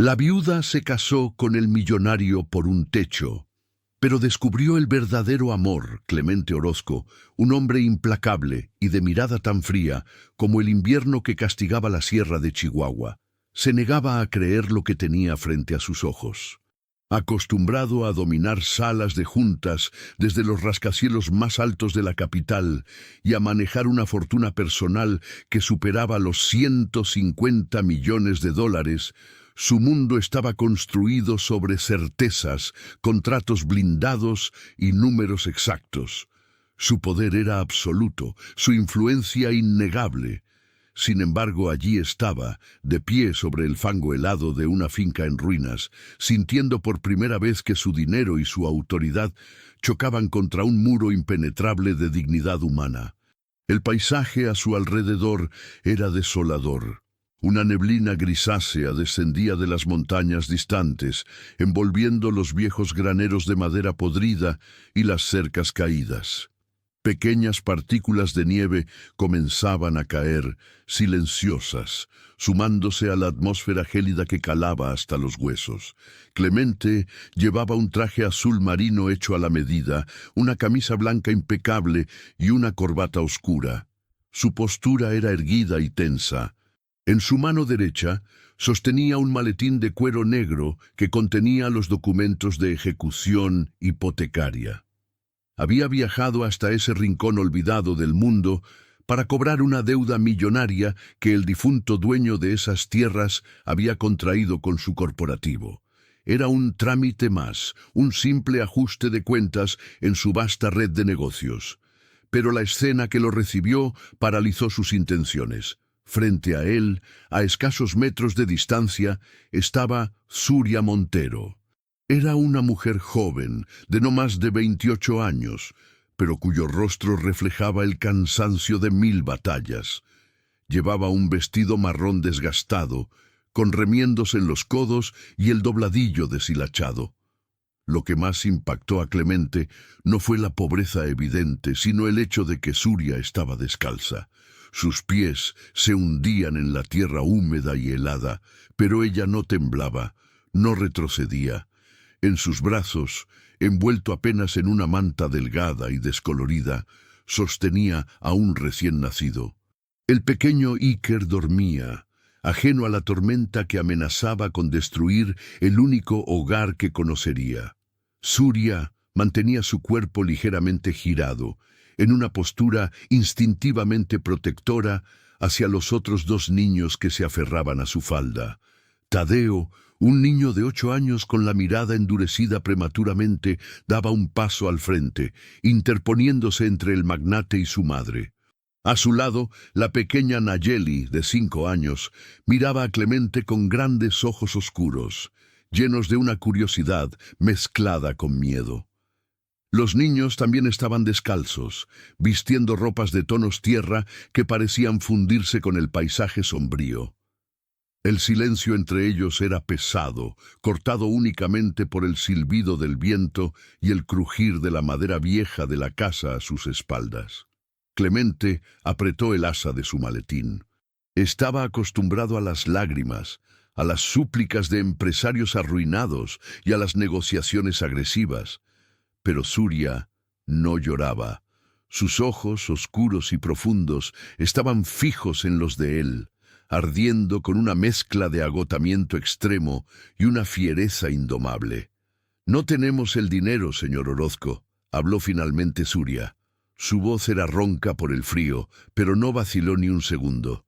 La viuda se casó con el millonario por un techo, pero descubrió el verdadero amor, Clemente Orozco, un hombre implacable y de mirada tan fría como el invierno que castigaba la sierra de Chihuahua. Se negaba a creer lo que tenía frente a sus ojos. Acostumbrado a dominar salas de juntas desde los rascacielos más altos de la capital y a manejar una fortuna personal que superaba los 150 millones de dólares, su mundo estaba construido sobre certezas, contratos blindados y números exactos. Su poder era absoluto, su influencia innegable. Sin embargo, allí estaba, de pie sobre el fango helado de una finca en ruinas, sintiendo por primera vez que su dinero y su autoridad chocaban contra un muro impenetrable de dignidad humana. El paisaje a su alrededor era desolador. Una neblina grisácea descendía de las montañas distantes, envolviendo los viejos graneros de madera podrida y las cercas caídas. Pequeñas partículas de nieve comenzaban a caer, silenciosas, sumándose a la atmósfera gélida que calaba hasta los huesos. Clemente llevaba un traje azul marino hecho a la medida, una camisa blanca impecable y una corbata oscura. Su postura era erguida y tensa. En su mano derecha sostenía un maletín de cuero negro que contenía los documentos de ejecución hipotecaria. Había viajado hasta ese rincón olvidado del mundo para cobrar una deuda millonaria que el difunto dueño de esas tierras había contraído con su corporativo. Era un trámite más, un simple ajuste de cuentas en su vasta red de negocios. Pero la escena que lo recibió paralizó sus intenciones. Frente a él, a escasos metros de distancia, estaba Surya Montero. Era una mujer joven, de no más de 28 años, pero cuyo rostro reflejaba el cansancio de 1000 batallas. Llevaba un vestido marrón desgastado, con remiendos en los codos y el dobladillo deshilachado. Lo que más impactó a Clemente no fue la pobreza evidente, sino el hecho de que Surya estaba descalza. Sus pies se hundían en la tierra húmeda y helada, pero ella no temblaba, no retrocedía. En sus brazos, envuelto apenas en una manta delgada y descolorida, sostenía a un recién nacido. El pequeño Iker dormía, ajeno a la tormenta que amenazaba con destruir el único hogar que conocería. Surya mantenía su cuerpo ligeramente girado, en una postura instintivamente protectora hacia los otros 2 niños que se aferraban a su falda. Tadeo, un niño de 8 años con la mirada endurecida prematuramente, daba un paso al frente, interponiéndose entre el magnate y su madre. A su lado, la pequeña Nayeli, de 5 años, miraba a Clemente con grandes ojos oscuros, llenos de una curiosidad mezclada con miedo. Los niños también estaban descalzos, vistiendo ropas de tonos tierra que parecían fundirse con el paisaje sombrío. El silencio entre ellos era pesado, cortado únicamente por el silbido del viento y el crujir de la madera vieja de la casa a sus espaldas. Clemente apretó el asa de su maletín. Estaba acostumbrado a las lágrimas, a las súplicas de empresarios arruinados y a las negociaciones agresivas. Pero Surya no lloraba. Sus ojos, oscuros y profundos, estaban fijos en los de él, ardiendo con una mezcla de agotamiento extremo y una fiereza indomable. «No tenemos el dinero, señor Orozco», habló finalmente Surya. Su voz era ronca por el frío, pero no vaciló ni un segundo.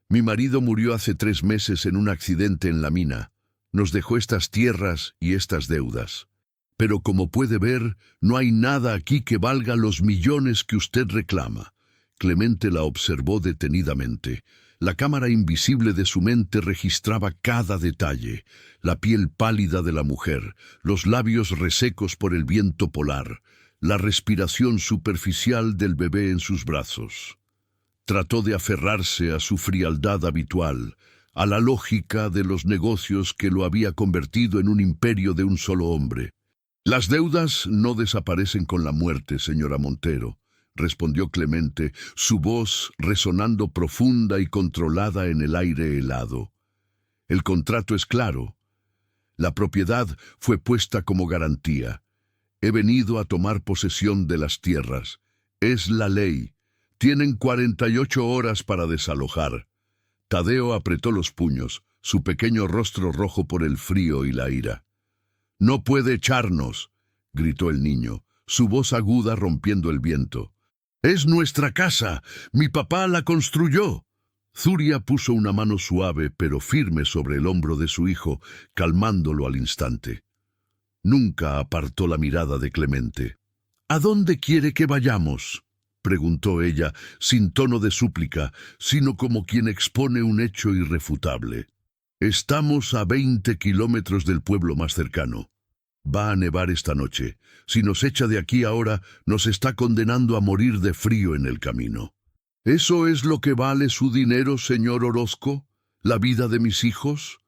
«Mi marido murió hace 3 meses en un accidente en la mina. Nos dejó estas tierras y estas deudas. Pero como puede ver, no hay nada aquí que valga los millones que usted reclama». Clemente la observó detenidamente. La cámara invisible de su mente registraba cada detalle: la piel pálida de la mujer, los labios resecos por el viento polar, la respiración superficial del bebé en sus brazos. Trató de aferrarse a su frialdad habitual, a la lógica de los negocios que lo había convertido en un imperio de un solo hombre. «Las deudas no desaparecen con la muerte, señora Montero», respondió Clemente, su voz resonando profunda y controlada en el aire helado. «El contrato es claro. La propiedad fue puesta como garantía. He venido a tomar posesión de las tierras. Es la ley. Tienen 48 horas para desalojar. Tadeo apretó los puños, su pequeño rostro rojo por el frío y la ira. «No puede echarnos», gritó el niño, su voz aguda rompiendo el viento. «Es nuestra casa. Mi papá la construyó». Zuria puso una mano suave pero firme sobre el hombro de su hijo, calmándolo al instante. Nunca apartó la mirada de Clemente. «¿A dónde quiere que vayamos?», preguntó ella, sin tono de súplica, sino como quien expone un hecho irrefutable. «Estamos a 20 kilómetros del pueblo más cercano. Va a nevar esta noche. Si nos echa de aquí ahora, nos está condenando a morir de frío en el camino». «¿Eso es lo que vale su dinero, señor Orozco? ¿La vida de mis hijos?».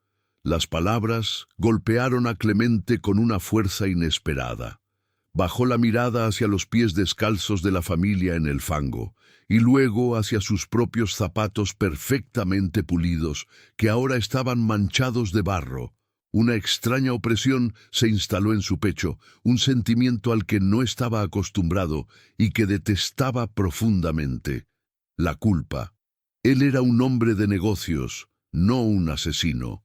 Las palabras golpearon a Clemente con una fuerza inesperada. Bajó la mirada hacia los pies descalzos de la familia en el fango, y luego hacia sus propios zapatos perfectamente pulidos, que ahora estaban manchados de barro. Una extraña opresión se instaló en su pecho, un sentimiento al que no estaba acostumbrado y que detestaba profundamente. La culpa. Él era un hombre de negocios, no un asesino.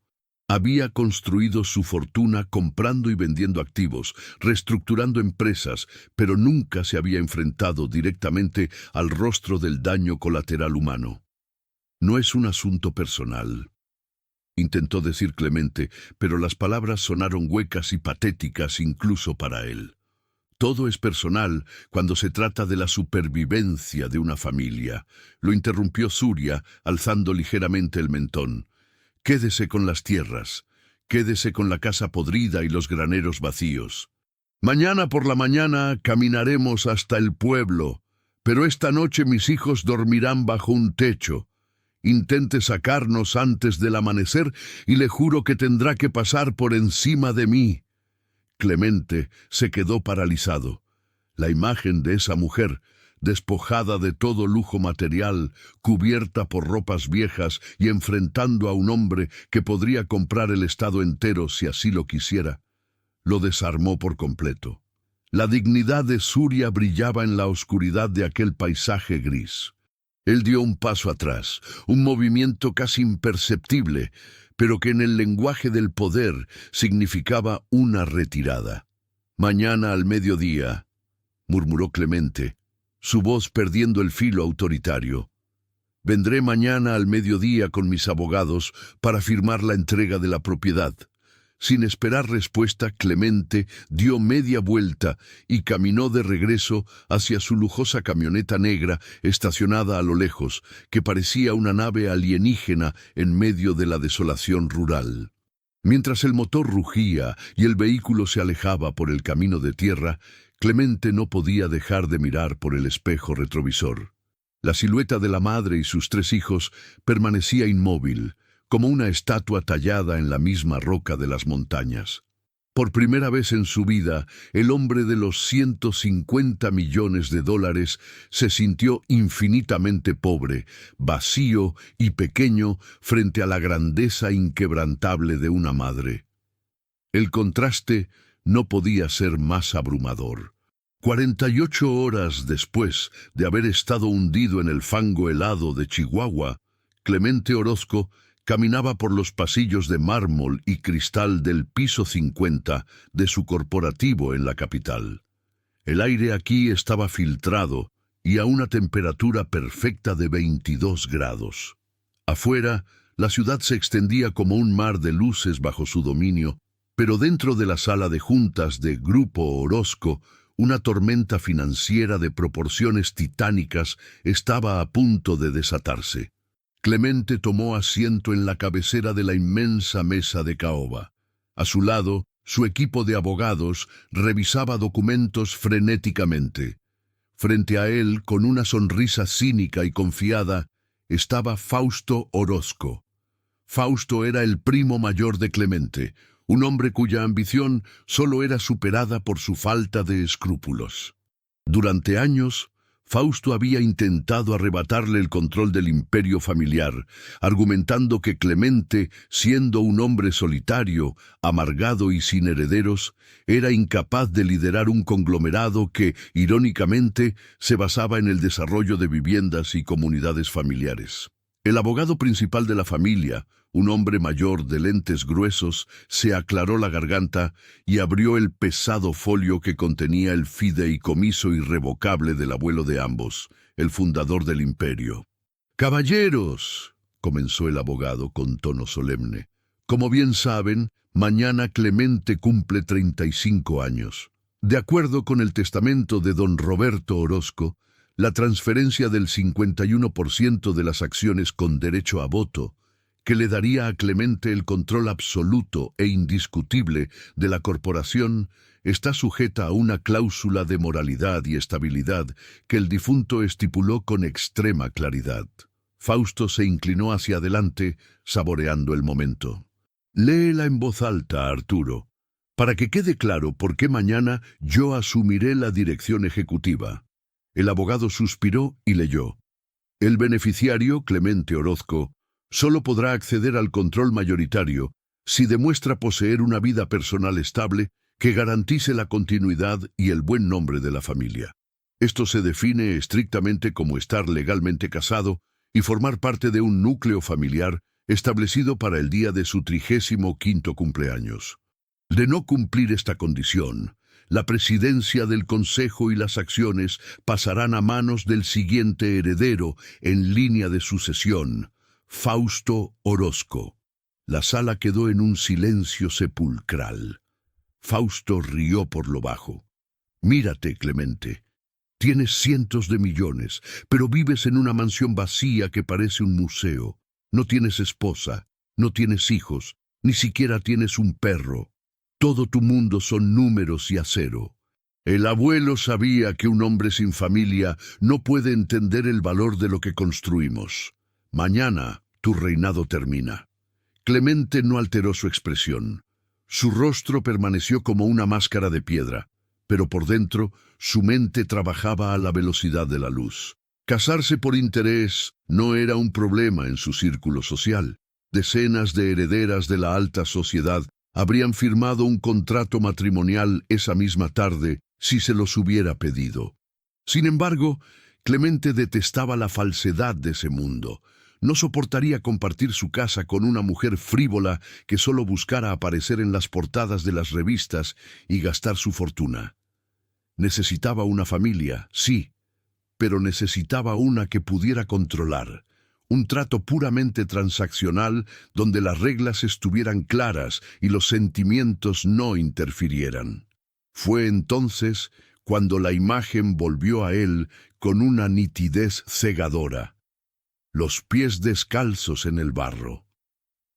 Había construido su fortuna comprando y vendiendo activos, reestructurando empresas, pero nunca se había enfrentado directamente al rostro del daño colateral humano. «No es un asunto personal», intentó decir Clemente, pero las palabras sonaron huecas y patéticas incluso para él. «Todo es personal cuando se trata de la supervivencia de una familia», lo interrumpió Zuria, alzando ligeramente el mentón. «Quédese con las tierras, quédese con la casa podrida y los graneros vacíos. Mañana por la mañana caminaremos hasta el pueblo, pero esta noche mis hijos dormirán bajo un techo. Intente sacarnos antes del amanecer y le juro que tendrá que pasar por encima de mí». Clemente se quedó paralizado. La imagen de esa mujer, despojada de todo lujo material, cubierta por ropas viejas y enfrentando a un hombre que podría comprar el estado entero si así lo quisiera, lo desarmó por completo. La dignidad de Zuria brillaba en la oscuridad de aquel paisaje gris. Él dio un paso atrás, un movimiento casi imperceptible, pero que en el lenguaje del poder significaba una retirada. «Mañana al mediodía», murmuró Clemente, su voz perdiendo el filo autoritario. «Vendré mañana al mediodía con mis abogados para firmar la entrega de la propiedad». Sin esperar respuesta, Clemente dio media vuelta y caminó de regreso hacia su lujosa camioneta negra estacionada a lo lejos, que parecía una nave alienígena en medio de la desolación rural. Mientras el motor rugía y el vehículo se alejaba por el camino de tierra, Clemente no podía dejar de mirar por el espejo retrovisor. La silueta de la madre y sus 3 hijos permanecía inmóvil, como una estatua tallada en la misma roca de las montañas. Por primera vez en su vida, el hombre de los $150 millones se sintió infinitamente pobre, vacío y pequeño frente a la grandeza inquebrantable de una madre. El contraste no podía ser más abrumador. 48 horas después de haber estado hundido en el fango helado de Chihuahua, Clemente Orozco caminaba por los pasillos de mármol y cristal del piso 50 de su corporativo en la capital. El aire aquí estaba filtrado y a una temperatura perfecta de 22 grados. Afuera, la ciudad se extendía como un mar de luces bajo su dominio, pero dentro de la sala de juntas de Grupo Orozco, una tormenta financiera de proporciones titánicas estaba a punto de desatarse. Clemente tomó asiento en la cabecera de la inmensa mesa de caoba. A su lado, su equipo de abogados revisaba documentos frenéticamente. Frente a él, con una sonrisa cínica y confiada, estaba Fausto Orozco. Fausto era el primo mayor de Clemente, un hombre cuya ambición solo era superada por su falta de escrúpulos. Durante años, Fausto había intentado arrebatarle el control del imperio familiar, argumentando que Clemente, siendo un hombre solitario, amargado y sin herederos, era incapaz de liderar un conglomerado que, irónicamente, se basaba en el desarrollo de viviendas y comunidades familiares. El abogado principal de la familia, un hombre mayor de lentes gruesos, se aclaró la garganta y abrió el pesado folio que contenía el fideicomiso irrevocable del abuelo de ambos, el fundador del imperio. «Caballeros», comenzó el abogado con tono solemne, «como bien saben, mañana Clemente cumple 35 años. De acuerdo con el testamento de don Roberto Orozco, la transferencia del 51% de las acciones con derecho a voto, que le daría a Clemente el control absoluto e indiscutible de la corporación, está sujeta a una cláusula de moralidad y estabilidad que el difunto estipuló con extrema claridad». Fausto se inclinó hacia adelante, saboreando el momento. «Léela en voz alta, Arturo, para que quede claro por qué mañana yo asumiré la dirección ejecutiva». El abogado suspiró y leyó. «El beneficiario, Clemente Orozco, solo podrá acceder al control mayoritario si demuestra poseer una vida personal estable que garantice la continuidad y el buen nombre de la familia. Esto se define estrictamente como estar legalmente casado y formar parte de un núcleo familiar establecido para el día de su 35º cumpleaños. De no cumplir esta condición, la presidencia del Consejo y las acciones pasarán a manos del siguiente heredero en línea de sucesión, Fausto Orozco». La sala quedó en un silencio sepulcral. Fausto rió por lo bajo. «Mírate, Clemente. Tienes cientos de millones, pero vives en una mansión vacía que parece un museo. No tienes esposa, no tienes hijos, ni siquiera tienes un perro. Todo tu mundo son números y acero. El abuelo sabía que un hombre sin familia no puede entender el valor de lo que construimos. Mañana tu reinado termina». Clemente no alteró su expresión. Su rostro permaneció como una máscara de piedra, pero por dentro su mente trabajaba a la velocidad de la luz. Casarse por interés no era un problema en su círculo social. Decenas de herederas de la alta sociedad habrían firmado un contrato matrimonial esa misma tarde si se los hubiera pedido. Sin embargo, Clemente detestaba la falsedad de ese mundo. No soportaría compartir su casa con una mujer frívola que solo buscara aparecer en las portadas de las revistas y gastar su fortuna. Necesitaba una familia, sí, pero necesitaba una que pudiera controlar. Un trato puramente transaccional donde las reglas estuvieran claras y los sentimientos no interfirieran. Fue entonces cuando la imagen volvió a él con una nitidez cegadora. Los pies descalzos en el barro,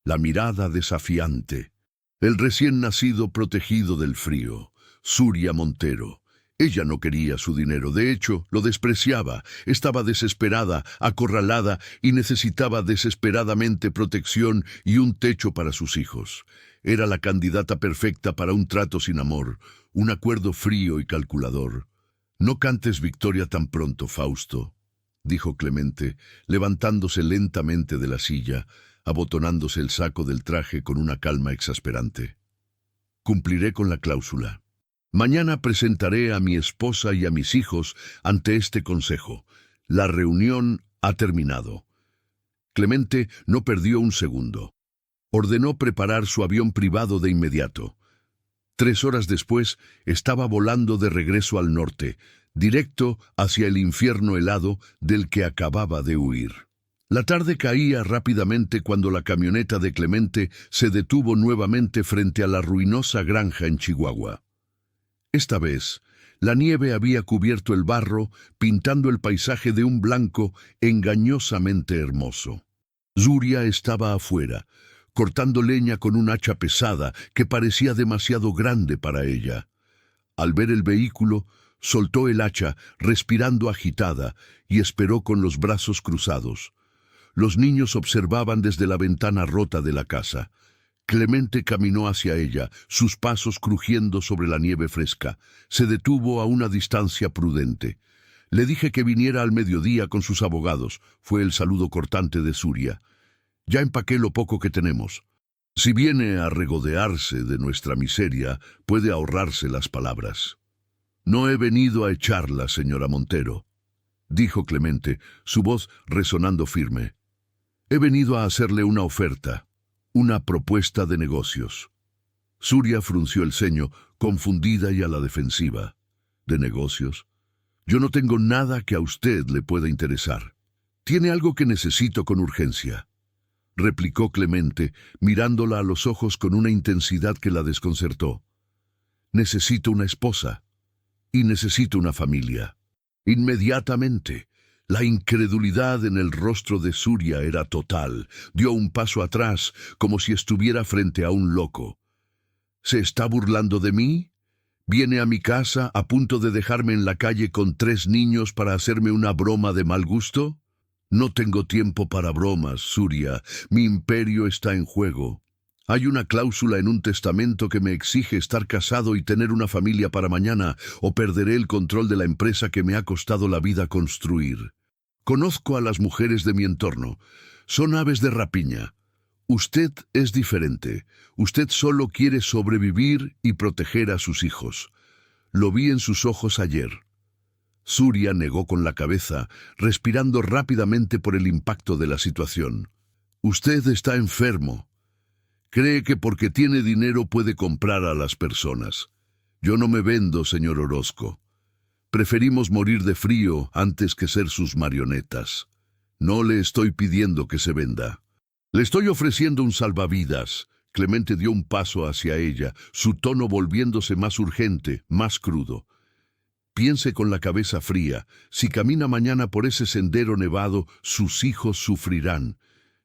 la mirada desafiante, el recién nacido protegido del frío, Zuria Montero. Ella no quería su dinero, de hecho, lo despreciaba, estaba desesperada, acorralada y necesitaba desesperadamente protección y un techo para sus hijos. Era la candidata perfecta para un trato sin amor, un acuerdo frío y calculador. «No cantes victoria tan pronto, Fausto», dijo Clemente, levantándose lentamente de la silla, abotonándose el saco del traje con una calma exasperante. «Cumpliré con la cláusula. Mañana presentaré a mi esposa y a mis hijos ante este consejo. La reunión ha terminado». Clemente no perdió un segundo. Ordenó preparar su avión privado de inmediato. 3 horas después estaba volando de regreso al norte, directo hacia el infierno helado del que acababa de huir. La tarde caía rápidamente cuando la camioneta de Clemente se detuvo nuevamente frente a la ruinosa granja en Chihuahua. Esta vez, la nieve había cubierto el barro, pintando el paisaje de un blanco engañosamente hermoso. Zuria estaba afuera, cortando leña con un hacha pesada que parecía demasiado grande para ella. Al ver el vehículo, soltó el hacha, respirando agitada, y esperó con los brazos cruzados. Los niños observaban desde la ventana rota de la casa. Clemente caminó hacia ella, sus pasos crujiendo sobre la nieve fresca. Se detuvo a una distancia prudente. Le dije que viniera al mediodía con sus abogados, fue el saludo cortante de Surya. Ya empaqué lo poco que tenemos. Si viene a regodearse de nuestra miseria, puede ahorrarse las palabras. No he venido a echarla, señora Montero, dijo Clemente, su voz resonando firme. He venido a hacerle una oferta, una propuesta de negocios. Surya frunció el ceño, confundida y a la defensiva. ¿De negocios? Yo no tengo nada que a usted le pueda interesar. Tiene algo que necesito con urgencia, replicó Clemente, mirándola a los ojos con una intensidad que la desconcertó. Necesito una esposa y necesito una familia. Inmediatamente, la incredulidad en el rostro de Surya era total. Dio un paso atrás, como si estuviera frente a un loco. ¿Se está burlando de mí? ¿Viene a mi casa a punto de dejarme en la calle con 3 niños para hacerme una broma de mal gusto? No tengo tiempo para bromas, Surya. Mi imperio está en juego. Hay una cláusula en un testamento que me exige estar casado y tener una familia para mañana, o perderé el control de la empresa que me ha costado la vida construir. Conozco a las mujeres de mi entorno. Son aves de rapiña. Usted es diferente. Usted solo quiere sobrevivir y proteger a sus hijos. Lo vi en sus ojos ayer. Surya negó con la cabeza, respirando rápidamente por el impacto de la situación. Usted está enfermo. Cree que porque tiene dinero puede comprar a las personas. Yo no me vendo, señor Orozco. Preferimos morir de frío antes que ser sus marionetas. No le estoy pidiendo que se venda. Le estoy ofreciendo un salvavidas. Clemente dio un paso hacia ella, su tono volviéndose más urgente, más crudo. Piense con la cabeza fría. Si camina mañana por ese sendero nevado, sus hijos sufrirán.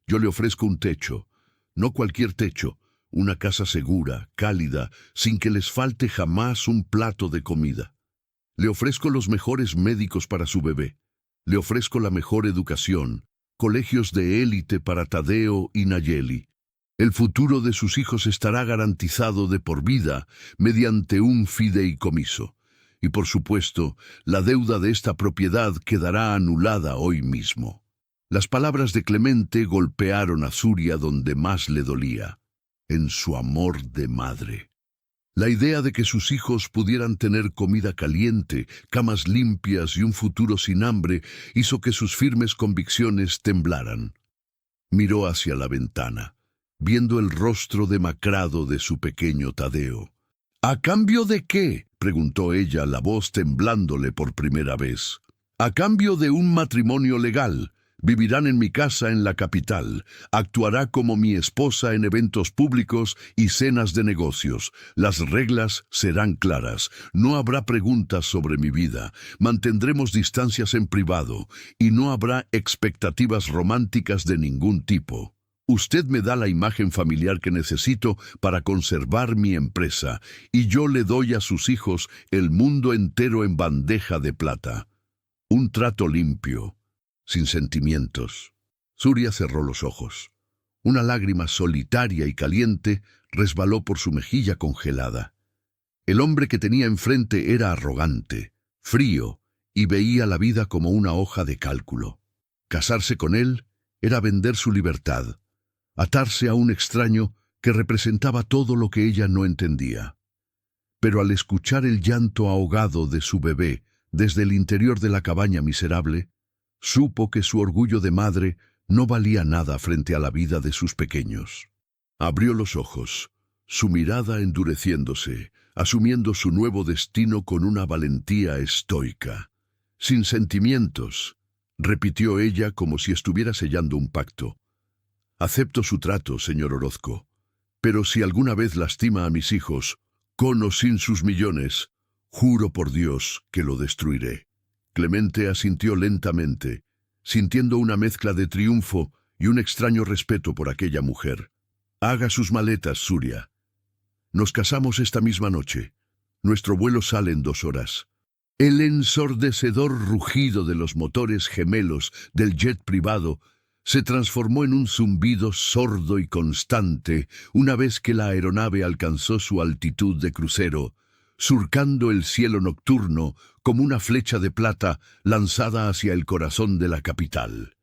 Yo le ofrezco un techo. No cualquier techo, una casa segura, cálida, sin que les falte jamás un plato de comida. Le ofrezco los mejores médicos para su bebé. Le ofrezco la mejor educación, colegios de élite para Tadeo y Nayeli. El futuro de sus hijos estará garantizado de por vida mediante un fideicomiso. Y por supuesto, la deuda de esta propiedad quedará anulada hoy mismo. Las palabras de Clemente golpearon a Surya donde más le dolía, en su amor de madre. La idea de que sus hijos pudieran tener comida caliente, camas limpias y un futuro sin hambre hizo que sus firmes convicciones temblaran. Miró hacia la ventana, viendo el rostro demacrado de su pequeño Tadeo. ¿A cambio de qué?, preguntó ella, la voz temblándole por primera vez. A cambio de un matrimonio legal. Vivirán en mi casa en la capital. Actuará como mi esposa en eventos públicos y cenas de negocios. Las reglas serán claras. No habrá preguntas sobre mi vida. Mantendremos distancias en privado y no habrá expectativas románticas de ningún tipo. Usted me da la imagen familiar que necesito para conservar mi empresa y yo le doy a sus hijos el mundo entero en bandeja de plata. Un trato limpio, sin sentimientos. Surya cerró los ojos. Una lágrima solitaria y caliente resbaló por su mejilla congelada. El hombre que tenía enfrente era arrogante, frío, y veía la vida como una hoja de cálculo. Casarse con él era vender su libertad, atarse a un extraño que representaba todo lo que ella no entendía. Pero al escuchar el llanto ahogado de su bebé desde el interior de la cabaña miserable, supo que su orgullo de madre no valía nada frente a la vida de sus pequeños. Abrió los ojos, su mirada endureciéndose, asumiendo su nuevo destino con una valentía estoica. Sin sentimientos, repitió ella como si estuviera sellando un pacto. Acepto su trato, señor Orozco, pero si alguna vez lastima a mis hijos, con o sin sus millones, juro por Dios que lo destruiré. Clemente asintió lentamente, sintiendo una mezcla de triunfo y un extraño respeto por aquella mujer. Haga sus maletas, Surya. Nos casamos esta misma noche. Nuestro vuelo sale en 2 horas. El ensordecedor rugido de los motores gemelos del jet privado se transformó en un zumbido sordo y constante una vez que la aeronave alcanzó su altitud de crucero, surcando el cielo nocturno como una flecha de plata lanzada hacia el corazón de la capital.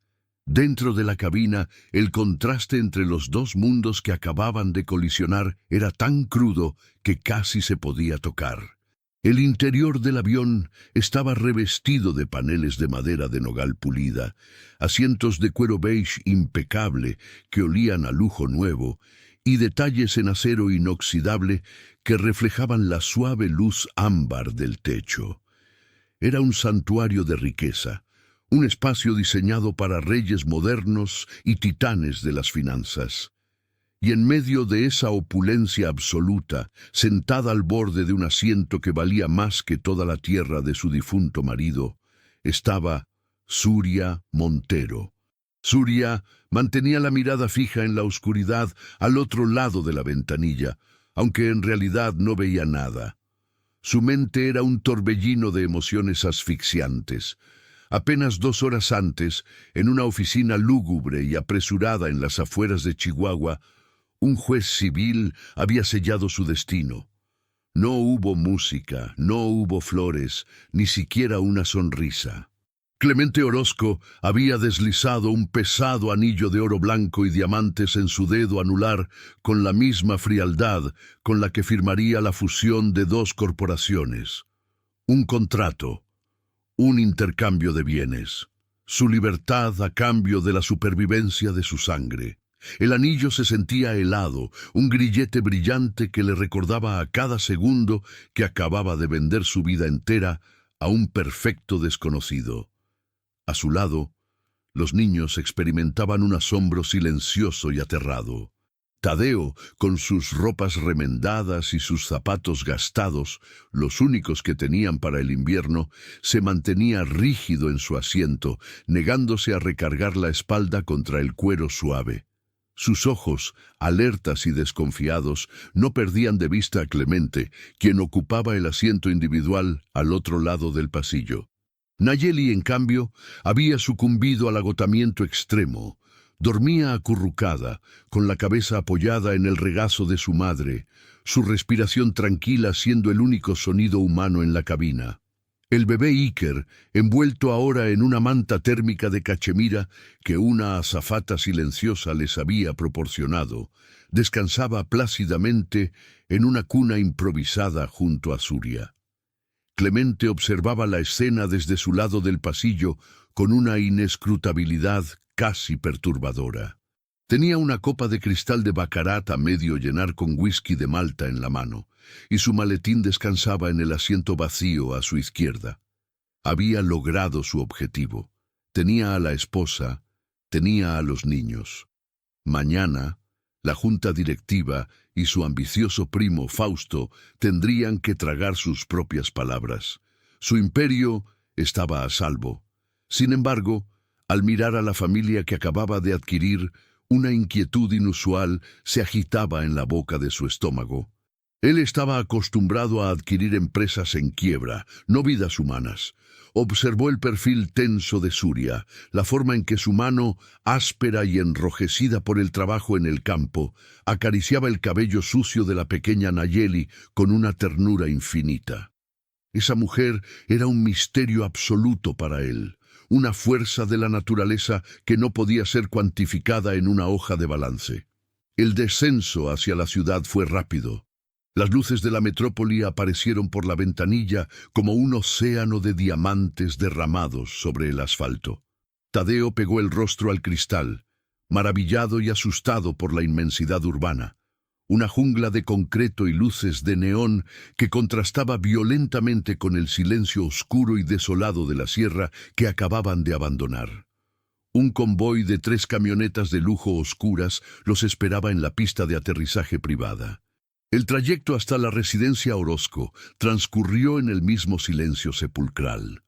Dentro de la cabina, el contraste entre los dos mundos que acababan de colisionar era tan crudo que casi se podía tocar. El interior del avión estaba revestido de paneles de madera de nogal pulida, asientos de cuero beige impecable que olían a lujo nuevo, y detalles en acero inoxidable que reflejaban la suave luz ámbar del techo. Era un santuario de riqueza, un espacio diseñado para reyes modernos y titanes de las finanzas. Y en medio de esa opulencia absoluta, sentada al borde de un asiento que valía más que toda la tierra de su difunto marido, estaba Surya Montero. Surya mantenía la mirada fija en la oscuridad al otro lado de la ventanilla, aunque en realidad no veía nada. Su mente era un torbellino de emociones asfixiantes. Apenas 2 horas antes, en una oficina lúgubre y apresurada en las afueras de Chihuahua, un juez civil había sellado su destino. No hubo música, no hubo flores, ni siquiera una sonrisa. Clemente Orozco había deslizado un pesado anillo de oro blanco y diamantes en su dedo anular con la misma frialdad con la que firmaría la fusión de 2 corporaciones. Un contrato, un intercambio de bienes, su libertad a cambio de la supervivencia de su sangre. El anillo se sentía helado, un grillete brillante que le recordaba a cada segundo que acababa de vender su vida entera a un perfecto desconocido. A su lado, los niños experimentaban un asombro silencioso y aterrado. Tadeo, con sus ropas remendadas y sus zapatos gastados, los únicos que tenían para el invierno, se mantenía rígido en su asiento, negándose a recargar la espalda contra el cuero suave. Sus ojos, alertas y desconfiados, no perdían de vista a Clemente, quien ocupaba el asiento individual al otro lado del pasillo. Nayeli, en cambio, había sucumbido al agotamiento extremo. Dormía acurrucada, con la cabeza apoyada en el regazo de su madre, su respiración tranquila siendo el único sonido humano en la cabina. El bebé Iker, envuelto ahora en una manta térmica de cachemira que una azafata silenciosa les había proporcionado, descansaba plácidamente en una cuna improvisada junto a Surya. Clemente observaba la escena desde su lado del pasillo con una inescrutabilidad casi perturbadora. Tenía una copa de cristal de baccarat a medio llenar con whisky de Malta en la mano, y su maletín descansaba en el asiento vacío a su izquierda. Había logrado su objetivo. Tenía a la esposa, tenía a los niños. Mañana, la junta directiva y su ambicioso primo Fausto tendrían que tragar sus propias palabras. Su imperio estaba a salvo. Sin embargo, al mirar a la familia que acababa de adquirir, una inquietud inusual se agitaba en la boca de su estómago. Él estaba acostumbrado a adquirir empresas en quiebra, no vidas humanas. Observó el perfil tenso de Surya, la forma en que su mano, áspera y enrojecida por el trabajo en el campo, acariciaba el cabello sucio de la pequeña Nayeli con una ternura infinita. Esa mujer era un misterio absoluto para él, una fuerza de la naturaleza que no podía ser cuantificada en una hoja de balance. El descenso hacia la ciudad fue rápido. Las luces de la metrópoli aparecieron por la ventanilla como un océano de diamantes derramados sobre el asfalto. Tadeo pegó el rostro al cristal, maravillado y asustado por la inmensidad urbana. Una jungla de concreto y luces de neón que contrastaba violentamente con el silencio oscuro y desolado de la sierra que acababan de abandonar. Un convoy de 3 camionetas de lujo oscuras los esperaba en la pista de aterrizaje privada. El trayecto hasta la residencia Orozco transcurrió en el mismo silencio sepulcral.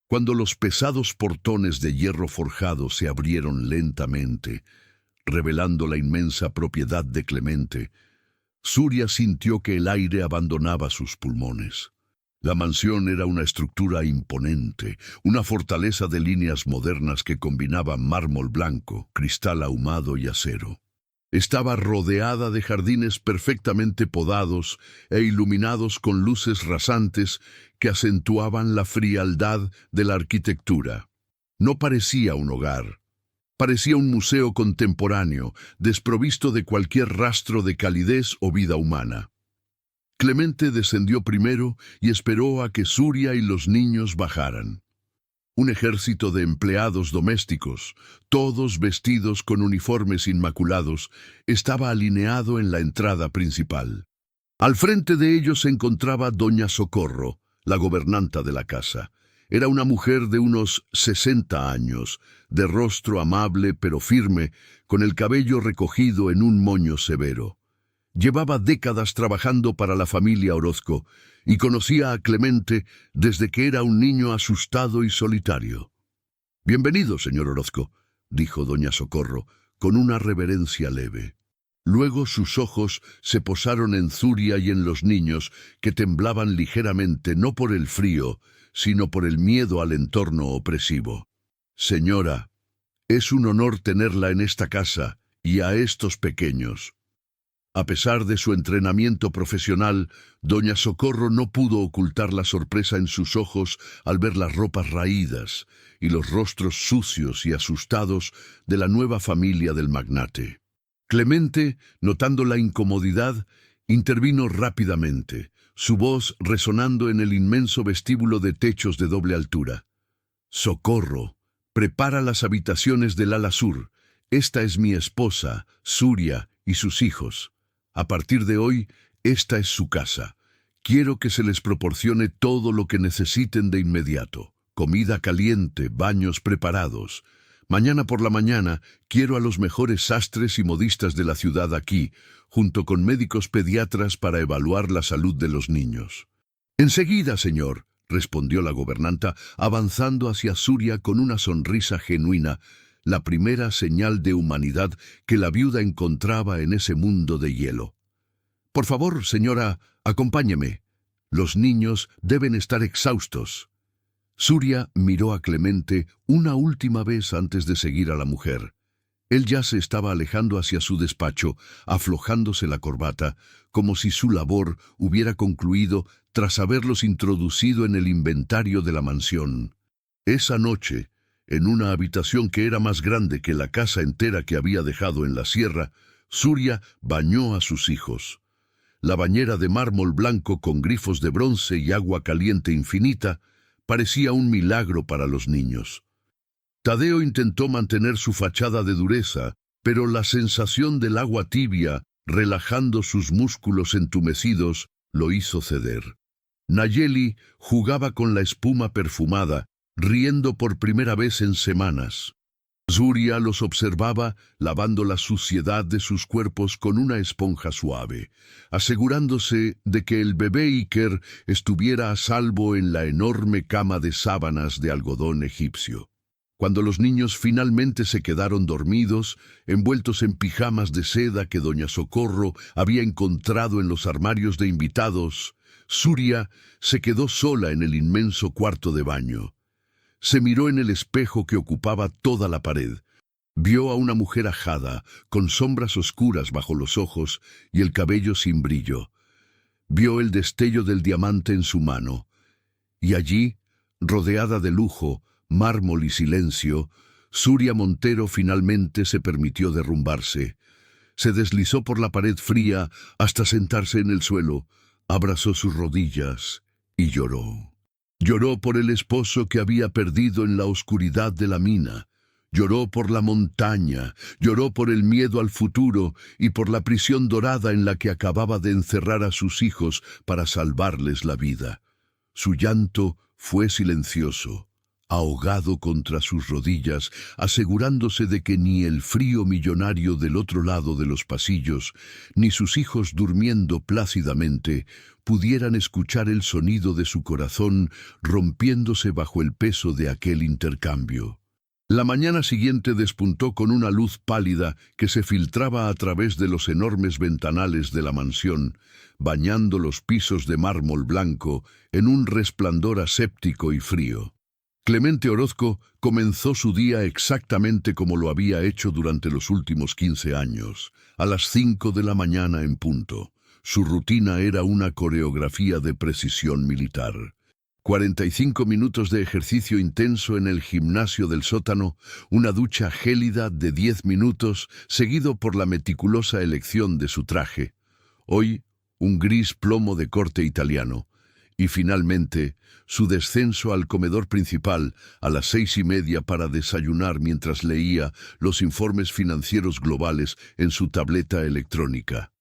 Cuando los pesados portones de hierro forjado se abrieron lentamente, revelando la inmensa propiedad de Clemente, Surya sintió que el aire abandonaba sus pulmones. La mansión era una estructura imponente, una fortaleza de líneas modernas que combinaba mármol blanco, cristal ahumado y acero. Estaba rodeada de jardines perfectamente podados e iluminados con luces rasantes que acentuaban la frialdad de la arquitectura. No parecía un hogar. Parecía un museo contemporáneo, desprovisto de cualquier rastro de calidez o vida humana. Clemente descendió primero y esperó a que Suria y los niños bajaran. Un ejército de empleados domésticos, todos vestidos con uniformes inmaculados, estaba alineado en la entrada principal. Al frente de ellos se encontraba doña Socorro, la gobernanta de la casa. Era una mujer de unos 60 años, de rostro amable pero firme, con el cabello recogido en un moño severo. Llevaba décadas trabajando para la familia Orozco y conocía a Clemente desde que era un niño asustado y solitario. «Bienvenido, señor Orozco», dijo doña Socorro, con una reverencia leve. Luego sus ojos se posaron en Zuria y en los niños, que temblaban ligeramente no por el frío, sino por el miedo al entorno opresivo. «Señora, es un honor tenerla en esta casa y a estos pequeños». A pesar de su entrenamiento profesional, doña Socorro no pudo ocultar la sorpresa en sus ojos al ver las ropas raídas y los rostros sucios y asustados de la nueva familia del magnate. Clemente, notando la incomodidad, intervino rápidamente, su voz resonando en el inmenso vestíbulo de techos de doble altura. «Socorro, prepara las habitaciones del ala sur. Esta es mi esposa, Suria, y sus hijos. A partir de hoy, esta es su casa. Quiero que se les proporcione todo lo que necesiten de inmediato. Comida caliente, baños preparados. Mañana por la mañana quiero a los mejores sastres y modistas de la ciudad aquí, junto con médicos pediatras para evaluar la salud de los niños». «Enseguida, señor», respondió la gobernanta, avanzando hacia Suria con una sonrisa genuina, la primera señal de humanidad que la viuda encontraba en ese mundo de hielo. «Por favor, señora, acompáñeme. Los niños deben estar exhaustos». Suria miró a Clemente una última vez antes de seguir a la mujer. Él ya se estaba alejando hacia su despacho, aflojándose la corbata, como si su labor hubiera concluido tras haberlos introducido en el inventario de la mansión. Esa noche, en una habitación que era más grande que la casa entera que había dejado en la sierra, Suria bañó a sus hijos. La bañera de mármol blanco con grifos de bronce y agua caliente infinita parecía un milagro para los niños. Tadeo intentó mantener su fachada de dureza, pero la sensación del agua tibia, relajando sus músculos entumecidos, lo hizo ceder. Nayeli jugaba con la espuma perfumada, riendo por primera vez en semanas. Suria los observaba lavando la suciedad de sus cuerpos con una esponja suave, asegurándose de que el bebé Iker estuviera a salvo en la enorme cama de sábanas de algodón egipcio. Cuando los niños finalmente se quedaron dormidos, envueltos en pijamas de seda que doña Socorro había encontrado en los armarios de invitados, Suria se quedó sola en el inmenso cuarto de baño. Se miró en el espejo que ocupaba toda la pared. Vio a una mujer ajada, con sombras oscuras bajo los ojos y el cabello sin brillo. Vio el destello del diamante en su mano. Y allí, rodeada de lujo, mármol y silencio, Suria Montero finalmente se permitió derrumbarse. Se deslizó por la pared fría hasta sentarse en el suelo, abrazó sus rodillas y lloró. Lloró por el esposo que había perdido en la oscuridad de la mina. Lloró por la montaña, lloró por el miedo al futuro y por la prisión dorada en la que acababa de encerrar a sus hijos para salvarles la vida. Su llanto fue silencioso, ahogado contra sus rodillas, asegurándose de que ni el frío millonario del otro lado de los pasillos, ni sus hijos durmiendo plácidamente, pudieran escuchar el sonido de su corazón rompiéndose bajo el peso de aquel intercambio. La mañana siguiente despuntó con una luz pálida que se filtraba a través de los enormes ventanales de la mansión, bañando los pisos de mármol blanco en un resplandor aséptico y frío. Clemente Orozco comenzó su día exactamente como lo había hecho durante los últimos 15 años, a las 5 de la mañana en punto. Su rutina era una coreografía de precisión militar. 45 minutos de ejercicio intenso en el gimnasio del sótano, una ducha gélida de 10 minutos, seguido por la meticulosa elección de su traje. Hoy, un gris plomo de corte italiano. Y finalmente, su descenso al comedor principal a las 6:30 para desayunar mientras leía los informes financieros globales en su tableta electrónica.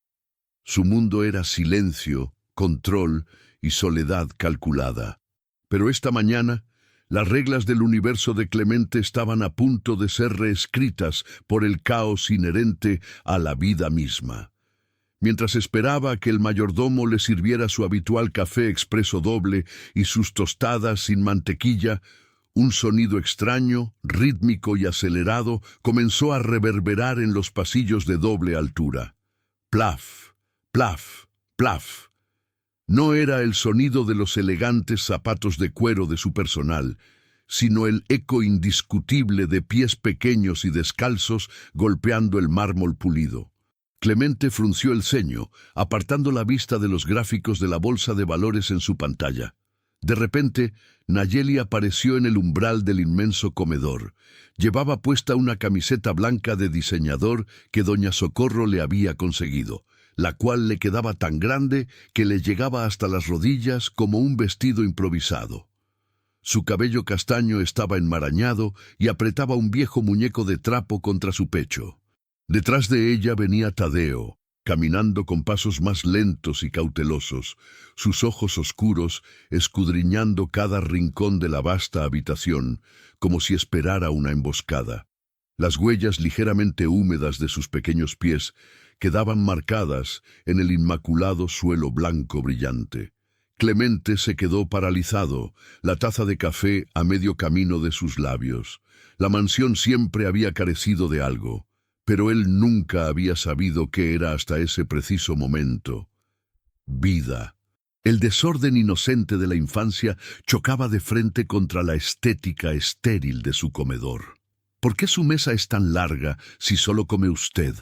Su mundo era silencio, control y soledad calculada. Pero esta mañana, las reglas del universo de Clemente estaban a punto de ser reescritas por el caos inherente a la vida misma. Mientras esperaba que el mayordomo le sirviera su habitual café expreso doble y sus tostadas sin mantequilla, un sonido extraño, rítmico y acelerado comenzó a reverberar en los pasillos de doble altura. Plaf, plaf, plaf. No era el sonido de los elegantes zapatos de cuero de su personal, sino el eco indiscutible de pies pequeños y descalzos golpeando el mármol pulido. Clemente frunció el ceño, apartando la vista de los gráficos de la bolsa de valores en su pantalla. De repente, Nayeli apareció en el umbral del inmenso comedor. Llevaba puesta una camiseta blanca de diseñador que doña Socorro le había conseguido, la cual le quedaba tan grande que le llegaba hasta las rodillas como un vestido improvisado. Su cabello castaño estaba enmarañado y apretaba un viejo muñeco de trapo contra su pecho. Detrás de ella venía Tadeo, caminando con pasos más lentos y cautelosos, sus ojos oscuros escudriñando cada rincón de la vasta habitación, como si esperara una emboscada. Las huellas ligeramente húmedas de sus pequeños pies quedaban marcadas en el inmaculado suelo blanco brillante. Clemente se quedó paralizado, la taza de café a medio camino de sus labios. La mansión siempre había carecido de algo, pero él nunca había sabido qué era hasta ese preciso momento. Vida. El desorden inocente de la infancia chocaba de frente contra la estética estéril de su comedor. ¿Por qué su mesa es tan larga si solo come usted?,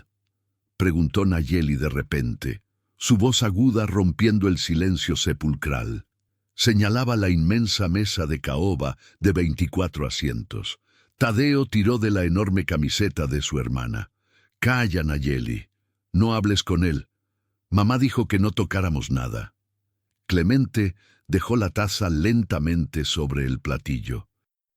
preguntó Nayeli de repente, su voz aguda rompiendo el silencio sepulcral. Señalaba la inmensa mesa de caoba de 24 asientos. Tadeo tiró de la enorme camiseta de su hermana. «Calla, Nayeli. No hables con él. Mamá dijo que no tocáramos nada». Clemente dejó la taza lentamente sobre el platillo.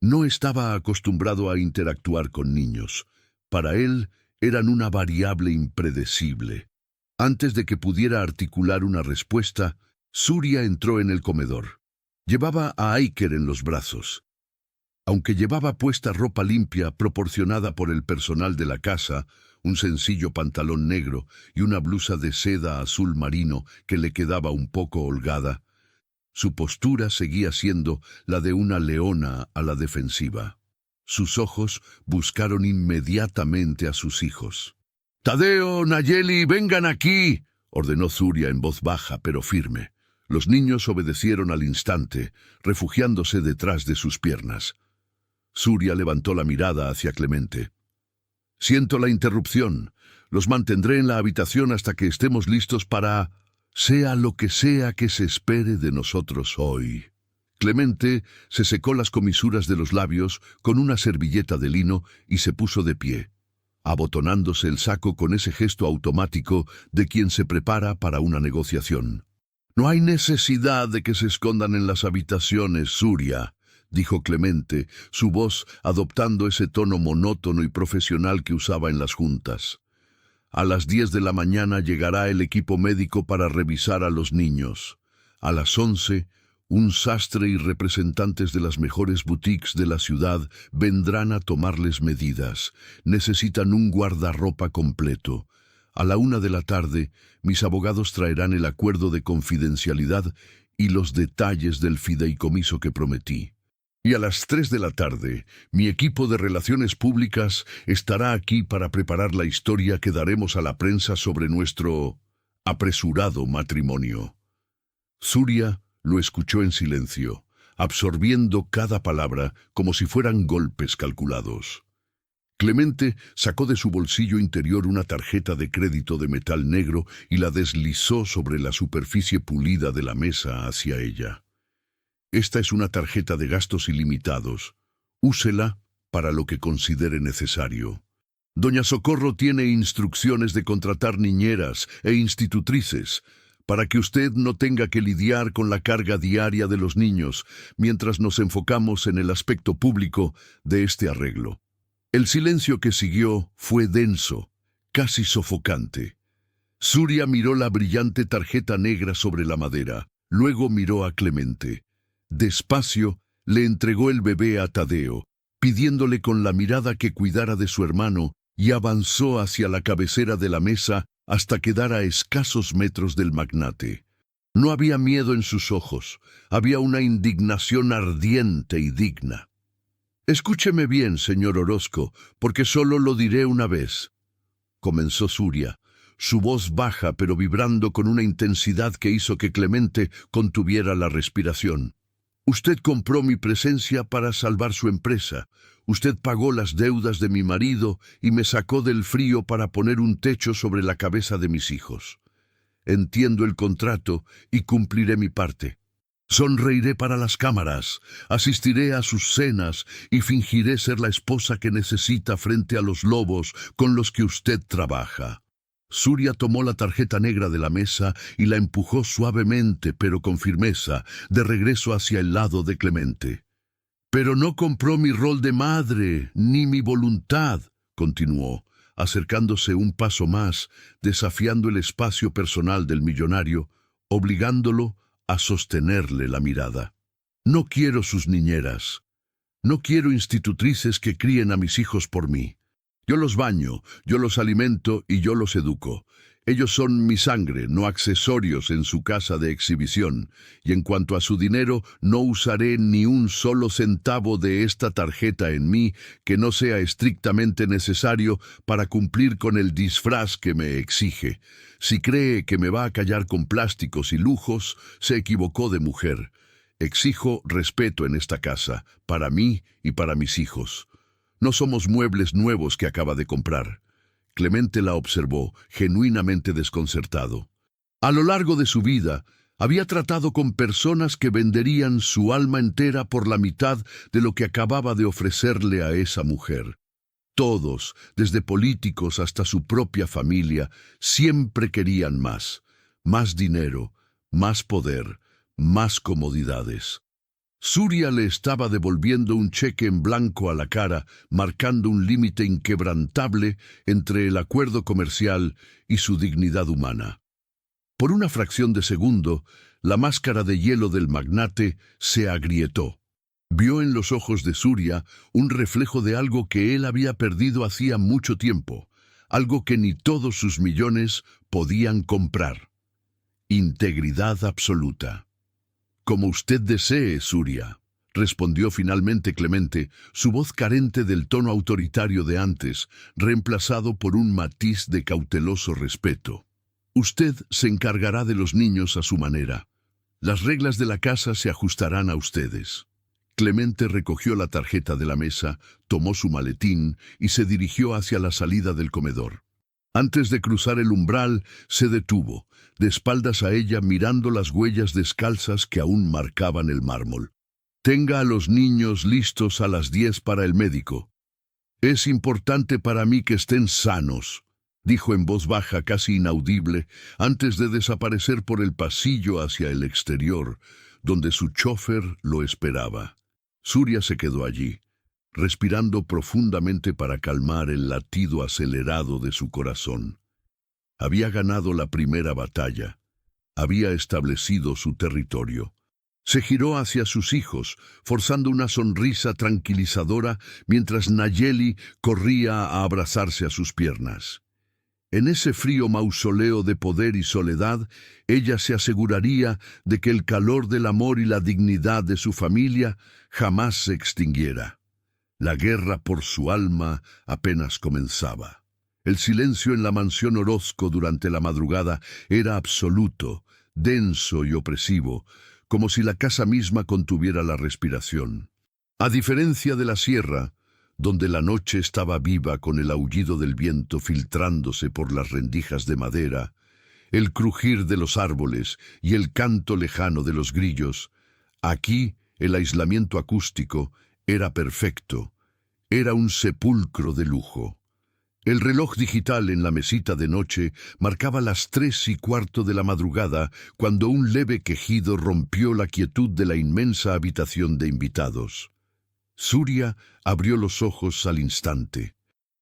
No estaba acostumbrado a interactuar con niños. Para él eran una variable impredecible. Antes de que pudiera articular una respuesta, Surya entró en el comedor. Llevaba a Iker en los brazos. Aunque llevaba puesta ropa limpia proporcionada por el personal de la casa, un sencillo pantalón negro y una blusa de seda azul marino que le quedaba un poco holgada, su postura seguía siendo la de una leona a la defensiva. Sus ojos buscaron inmediatamente a sus hijos. «Tadeo, Nayeli, vengan aquí», ordenó Surya en voz baja pero firme. Los niños obedecieron al instante, refugiándose detrás de sus piernas. Surya levantó la mirada hacia Clemente. «Siento la interrupción. Los mantendré en la habitación hasta que estemos listos para... sea lo que sea que se espere de nosotros hoy». Clemente se secó las comisuras de los labios con una servilleta de lino y se puso de pie, abotonándose el saco con ese gesto automático de quien se prepara para una negociación. «No hay necesidad de que se escondan en las habitaciones, Surya», dijo Clemente, su voz adoptando ese tono monótono y profesional que usaba en las juntas. «A las 10 de la mañana llegará el equipo médico para revisar a los niños. A las 11, un sastre y representantes de las mejores boutiques de la ciudad vendrán a tomarles medidas. Necesitan un guardarropa completo. A la 1 de la tarde, mis abogados traerán el acuerdo de confidencialidad y los detalles del fideicomiso que prometí. Y a las 3 de la tarde, mi equipo de relaciones públicas estará aquí para preparar la historia que daremos a la prensa sobre nuestro apresurado matrimonio». Surya lo escuchó en silencio, absorbiendo cada palabra como si fueran golpes calculados. Clemente sacó de su bolsillo interior una tarjeta de crédito de metal negro y la deslizó sobre la superficie pulida de la mesa hacia ella. Esta es una tarjeta de gastos ilimitados. Úsela para lo que considere necesario. Doña Socorro tiene instrucciones de contratar niñeras e institutrices para que usted no tenga que lidiar con la carga diaria de los niños mientras nos enfocamos en el aspecto público de este arreglo. El silencio que siguió fue denso, casi sofocante. Surya miró la brillante tarjeta negra sobre la madera, luego miró a Clemente. Despacio, le entregó el bebé a Tadeo, pidiéndole con la mirada que cuidara de su hermano, y avanzó hacia la cabecera de la mesa hasta quedar a escasos metros del magnate. No había miedo en sus ojos, había una indignación ardiente y digna. «Escúcheme bien, señor Orozco, porque solo lo diré una vez», comenzó Surya, su voz baja pero vibrando con una intensidad que hizo que Clemente contuviera la respiración. «Usted compró mi presencia para salvar su empresa. Usted pagó las deudas de mi marido y me sacó del frío para poner un techo sobre la cabeza de mis hijos. Entiendo el contrato y cumpliré mi parte. Sonreiré para las cámaras, asistiré a sus cenas y fingiré ser la esposa que necesita frente a los lobos con los que usted trabaja». Surya tomó la tarjeta negra de la mesa y la empujó suavemente pero con firmeza de regreso hacia el lado de Clemente. «Pero no compró mi rol de madre, ni mi voluntad», continuó, acercándose un paso más, desafiando el espacio personal del millonario, obligándolo a sostenerle la mirada. «No quiero sus niñeras. No quiero institutrices que críen a mis hijos por mí. Yo los baño, yo los alimento y yo los educo. Ellos son mi sangre, no accesorios en su casa de exhibición. Y en cuanto a su dinero, no usaré ni un solo centavo de esta tarjeta en mí que no sea estrictamente necesario para cumplir con el disfraz que me exige. Si cree que me va a callar con plásticos y lujos, se equivocó de mujer. Exijo respeto en esta casa, para mí y para mis hijos. No somos muebles nuevos que acaba de comprar». Clemente la observó, genuinamente desconcertado. A lo largo de su vida, había tratado con personas que venderían su alma entera por la mitad de lo que acababa de ofrecerle a esa mujer. Todos, desde políticos hasta su propia familia, siempre querían más. Más dinero, más poder, más comodidades. Surya le estaba devolviendo un cheque en blanco a la cara, marcando un límite inquebrantable entre el acuerdo comercial y su dignidad humana. Por una fracción de segundo, la máscara de hielo del magnate se agrietó. Vio en los ojos de Surya un reflejo de algo que él había perdido hacía mucho tiempo, algo que ni todos sus millones podían comprar. Integridad absoluta. «Como usted desee, Surya», respondió finalmente Clemente, su voz carente del tono autoritario de antes, reemplazado por un matiz de cauteloso respeto. «Usted se encargará de los niños a su manera. Las reglas de la casa se ajustarán a ustedes». Clemente recogió la tarjeta de la mesa, tomó su maletín y se dirigió hacia la salida del comedor. Antes de cruzar el umbral, se detuvo, de espaldas a ella mirando las huellas descalzas que aún marcaban el mármol. «Tenga a los niños listos a las 10 para el médico. Es importante para mí que estén sanos», dijo en voz baja casi inaudible, antes de desaparecer por el pasillo hacia el exterior, donde su chofer lo esperaba. Surya se quedó allí, respirando profundamente para calmar el latido acelerado de su corazón. Había ganado la primera batalla. Había establecido su territorio. Se giró hacia sus hijos, forzando una sonrisa tranquilizadora mientras Nayeli corría a abrazarse a sus piernas. En ese frío mausoleo de poder y soledad, ella se aseguraría de que el calor del amor y la dignidad de su familia jamás se extinguiera. La guerra por su alma apenas comenzaba. El silencio en la mansión Orozco durante la madrugada era absoluto, denso y opresivo, como si la casa misma contuviera la respiración. A diferencia de la sierra, donde la noche estaba viva con el aullido del viento filtrándose por las rendijas de madera, el crujir de los árboles y el canto lejano de los grillos, aquí el aislamiento acústico era perfecto, era un sepulcro de lujo. El reloj digital en la mesita de noche marcaba las 3:15 de la madrugada cuando un leve quejido rompió la quietud de la inmensa habitación de invitados. Surya abrió los ojos al instante.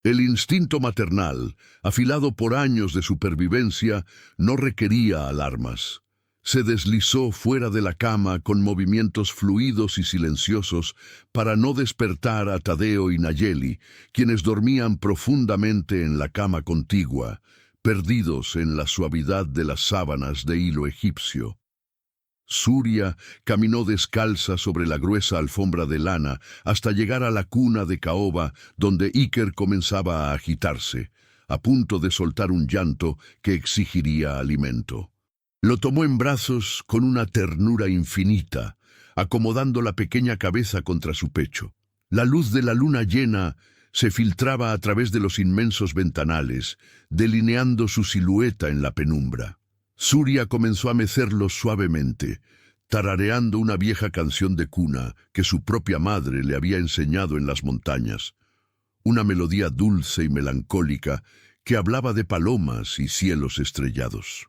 El instinto maternal, afilado por años de supervivencia, no requería alarmas. Se deslizó fuera de la cama con movimientos fluidos y silenciosos para no despertar a Tadeo y Nayeli, quienes dormían profundamente en la cama contigua, perdidos en la suavidad de las sábanas de hilo egipcio. Surya caminó descalza sobre la gruesa alfombra de lana hasta llegar a la cuna de caoba donde Iker comenzaba a agitarse, a punto de soltar un llanto que exigiría alimento. Lo tomó en brazos con una ternura infinita, acomodando la pequeña cabeza contra su pecho. La luz de la luna llena se filtraba a través de los inmensos ventanales, delineando su silueta en la penumbra. Surya comenzó a mecerlo suavemente, tarareando una vieja canción de cuna que su propia madre le había enseñado en las montañas, una melodía dulce y melancólica que hablaba de palomas y cielos estrellados.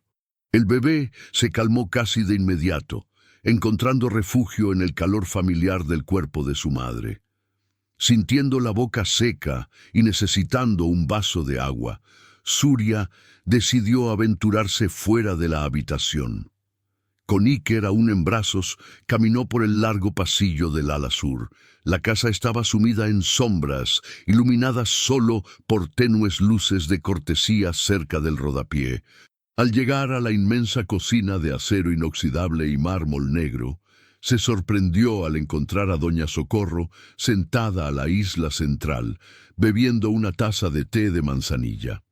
El bebé se calmó casi de inmediato, encontrando refugio en el calor familiar del cuerpo de su madre. Sintiendo la boca seca y necesitando un vaso de agua, Surya decidió aventurarse fuera de la habitación. Con Iker aún en brazos, caminó por el largo pasillo del ala sur. La casa estaba sumida en sombras, iluminada solo por tenues luces de cortesía cerca del rodapié. Al llegar a la inmensa cocina de acero inoxidable y mármol negro, se sorprendió al encontrar a doña Socorro sentada a la isla central, bebiendo una taza de té de manzanilla.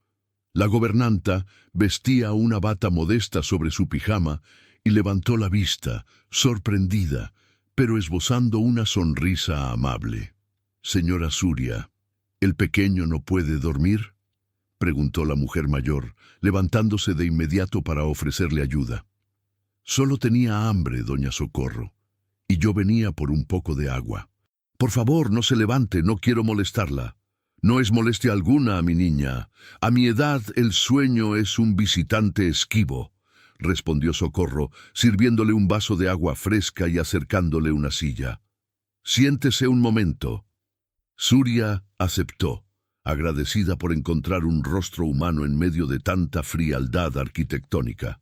La gobernanta vestía una bata modesta sobre su pijama y levantó la vista, sorprendida, pero esbozando una sonrisa amable. «Señora Surya, ¿el pequeño no puede dormir?», preguntó la mujer mayor, levantándose de inmediato para ofrecerle ayuda. «Solo tenía hambre, doña Socorro, y yo venía por un poco de agua. Por favor, no se levante, no quiero molestarla». «No es molestia alguna, mi niña. A mi edad el sueño es un visitante esquivo», respondió Socorro, sirviéndole un vaso de agua fresca y acercándole una silla. «Siéntese un momento». Surya aceptó, agradecida por encontrar un rostro humano en medio de tanta frialdad arquitectónica.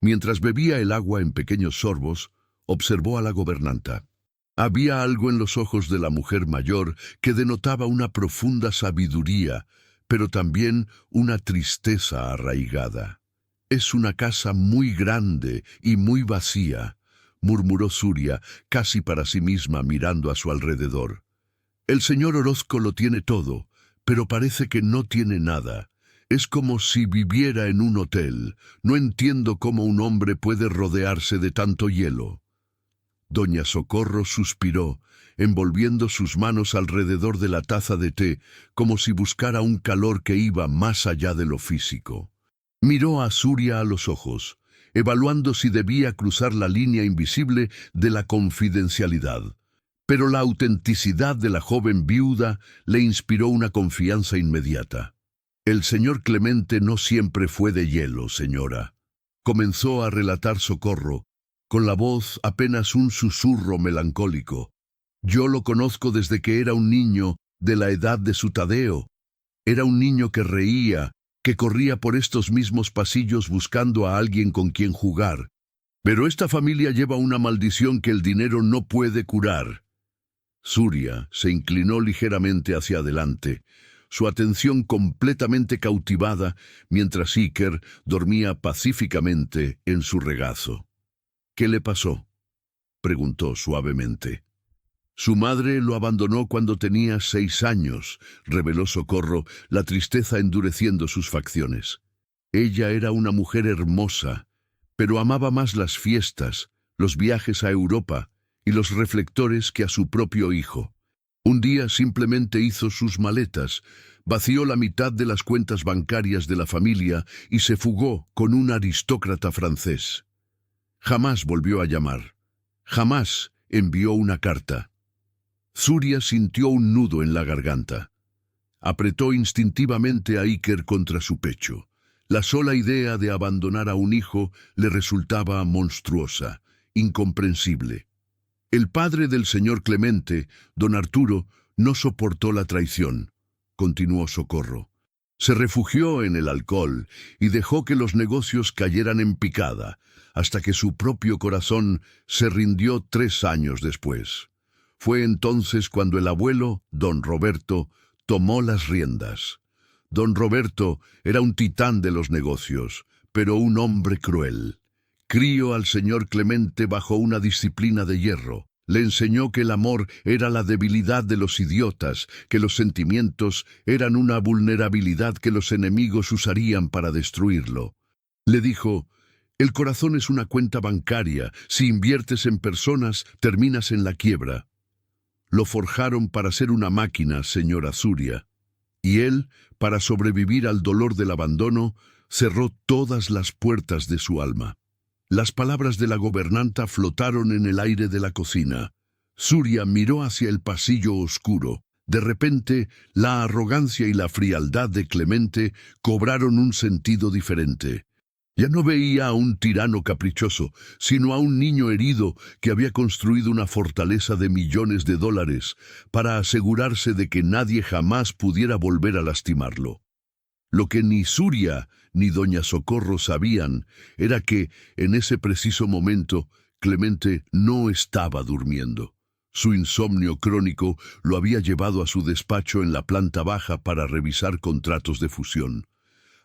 Mientras bebía el agua en pequeños sorbos, observó a la gobernanta. Había algo en los ojos de la mujer mayor que denotaba una profunda sabiduría, pero también una tristeza arraigada. «Es una casa muy grande y muy vacía», murmuró Surya, casi para sí misma mirando a su alrededor. «El señor Orozco lo tiene todo, pero parece que no tiene nada. Es como si viviera en un hotel. No entiendo cómo un hombre puede rodearse de tanto hielo». Doña Socorro suspiró, envolviendo sus manos alrededor de la taza de té, como si buscara un calor que iba más allá de lo físico. Miró a Surya a los ojos, evaluando si debía cruzar la línea invisible de la confidencialidad. Pero la autenticidad de la joven viuda le inspiró una confianza inmediata. «El señor Clemente no siempre fue de hielo, señora», comenzó a relatar Socorro, con la voz apenas un susurro melancólico. «Yo lo conozco desde que era un niño de la edad de su Tadeo. Era un niño que reía, que corría por estos mismos pasillos buscando a alguien con quien jugar. Pero esta familia lleva una maldición que el dinero no puede curar». Surya se inclinó ligeramente hacia adelante, su atención completamente cautivada, mientras Iker dormía pacíficamente en su regazo. «¿Qué le pasó?», preguntó suavemente. «Su madre lo abandonó cuando tenía 6 años», reveló Socorro, la tristeza endureciendo sus facciones. «Ella era una mujer hermosa, pero amaba más las fiestas, los viajes a Europa y los reflectores que a su propio hijo. Un día simplemente hizo sus maletas, vació la mitad de las cuentas bancarias de la familia y se fugó con un aristócrata francés. Jamás volvió a llamar. Jamás envió una carta. Surya sintió un nudo en la garganta. Apretó instintivamente a Iker contra su pecho. La sola idea de abandonar a un hijo le resultaba monstruosa, incomprensible. El padre del señor Clemente, don Arturo, no soportó la traición, continuó Socorro. Se refugió en el alcohol y dejó que los negocios cayeran en picada, hasta que su propio corazón se rindió 3 años después. Fue entonces cuando el abuelo, don Roberto, tomó las riendas. Don Roberto era un titán de los negocios, pero un hombre cruel. Crió al señor Clemente bajo una disciplina de hierro. Le enseñó que el amor era la debilidad de los idiotas, que los sentimientos eran una vulnerabilidad que los enemigos usarían para destruirlo. Le dijo: el corazón es una cuenta bancaria, si inviertes en personas, terminas en la quiebra. Lo forjaron para ser una máquina, señora Surya. Y él, para sobrevivir al dolor del abandono, cerró todas las puertas de su alma. Las palabras de la gobernanta flotaron en el aire de la cocina. Surya miró hacia el pasillo oscuro. De repente, la arrogancia y la frialdad de Clemente cobraron un sentido diferente. Ya no veía a un tirano caprichoso, sino a un niño herido que había construido una fortaleza de millones de dólares para asegurarse de que nadie jamás pudiera volver a lastimarlo. Lo que ni Surya ni doña Socorro sabían era que, en ese preciso momento, Clemente no estaba durmiendo. Su insomnio crónico lo había llevado a su despacho en la planta baja para revisar contratos de fusión.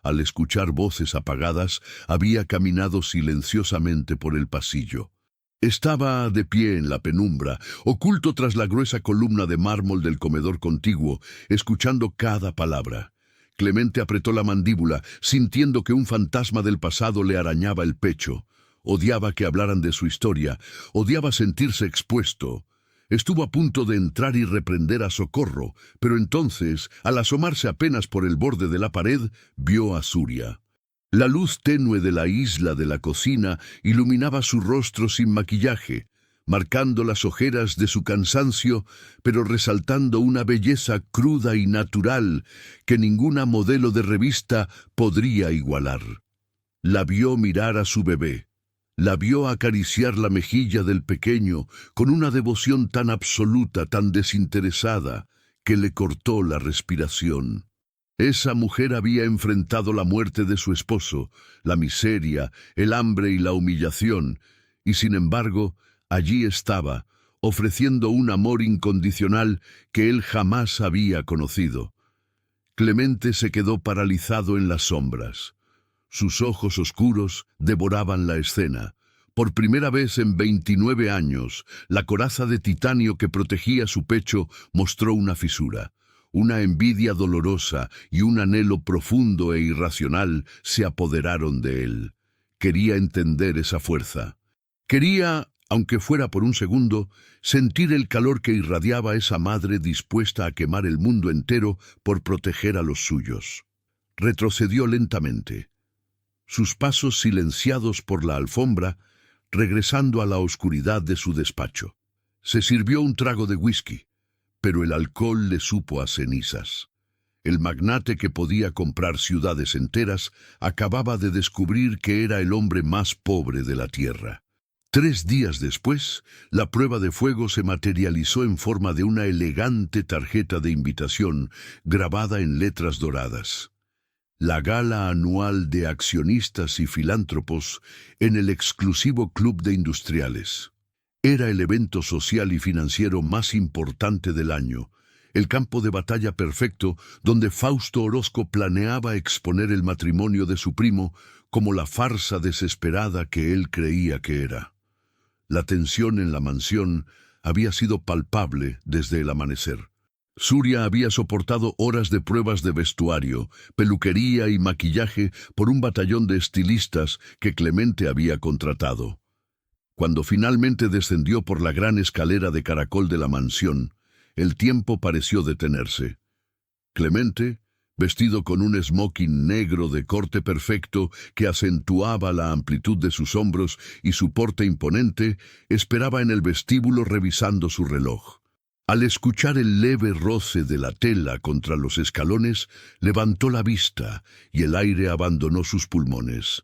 Al escuchar voces apagadas, había caminado silenciosamente por el pasillo. Estaba de pie en la penumbra, oculto tras la gruesa columna de mármol del comedor contiguo, escuchando cada palabra. Clemente apretó la mandíbula, sintiendo que un fantasma del pasado le arañaba el pecho. Odiaba que hablaran de su historia, odiaba sentirse expuesto. Estuvo a punto de entrar y reprender a Socorro, pero entonces, al asomarse apenas por el borde de la pared, vio a Surya. La luz tenue de la isla de la cocina iluminaba su rostro sin maquillaje, marcando las ojeras de su cansancio, pero resaltando una belleza cruda y natural que ninguna modelo de revista podría igualar. La vio mirar a su bebé. La vio acariciar la mejilla del pequeño con una devoción tan absoluta, tan desinteresada, que le cortó la respiración. Esa mujer había enfrentado la muerte de su esposo, la miseria, el hambre y la humillación, y sin embargo, allí estaba, ofreciendo un amor incondicional que él jamás había conocido. Clemente se quedó paralizado en las sombras. Sus ojos oscuros devoraban la escena. Por primera vez en 29 años, la coraza de titanio que protegía su pecho mostró una fisura. Una envidia dolorosa y un anhelo profundo e irracional se apoderaron de él. Quería entender esa fuerza. Quería, aunque fuera por un segundo, sentir el calor que irradiaba esa madre dispuesta a quemar el mundo entero por proteger a los suyos. Retrocedió lentamente. Sus pasos silenciados por la alfombra, regresando a la oscuridad de su despacho. Se sirvió un trago de whisky, pero el alcohol le supo a cenizas. El magnate que podía comprar ciudades enteras acababa de descubrir que era el hombre más pobre de la tierra. 3 días después, la prueba de fuego se materializó en forma de una elegante tarjeta de invitación grabada en letras doradas. La gala anual de accionistas y filántropos en el exclusivo Club de Industriales. Era el evento social y financiero más importante del año, el campo de batalla perfecto donde Fausto Orozco planeaba exponer el matrimonio de su primo como la farsa desesperada que él creía que era. La tensión en la mansión había sido palpable desde el amanecer. Surya había soportado horas de pruebas de vestuario, peluquería y maquillaje por un batallón de estilistas que Clemente había contratado. Cuando finalmente descendió por la gran escalera de caracol de la mansión, el tiempo pareció detenerse. Clemente, vestido con un smoking negro de corte perfecto que acentuaba la amplitud de sus hombros y su porte imponente, esperaba en el vestíbulo revisando su reloj. Al escuchar el leve roce de la tela contra los escalones, levantó la vista y el aire abandonó sus pulmones.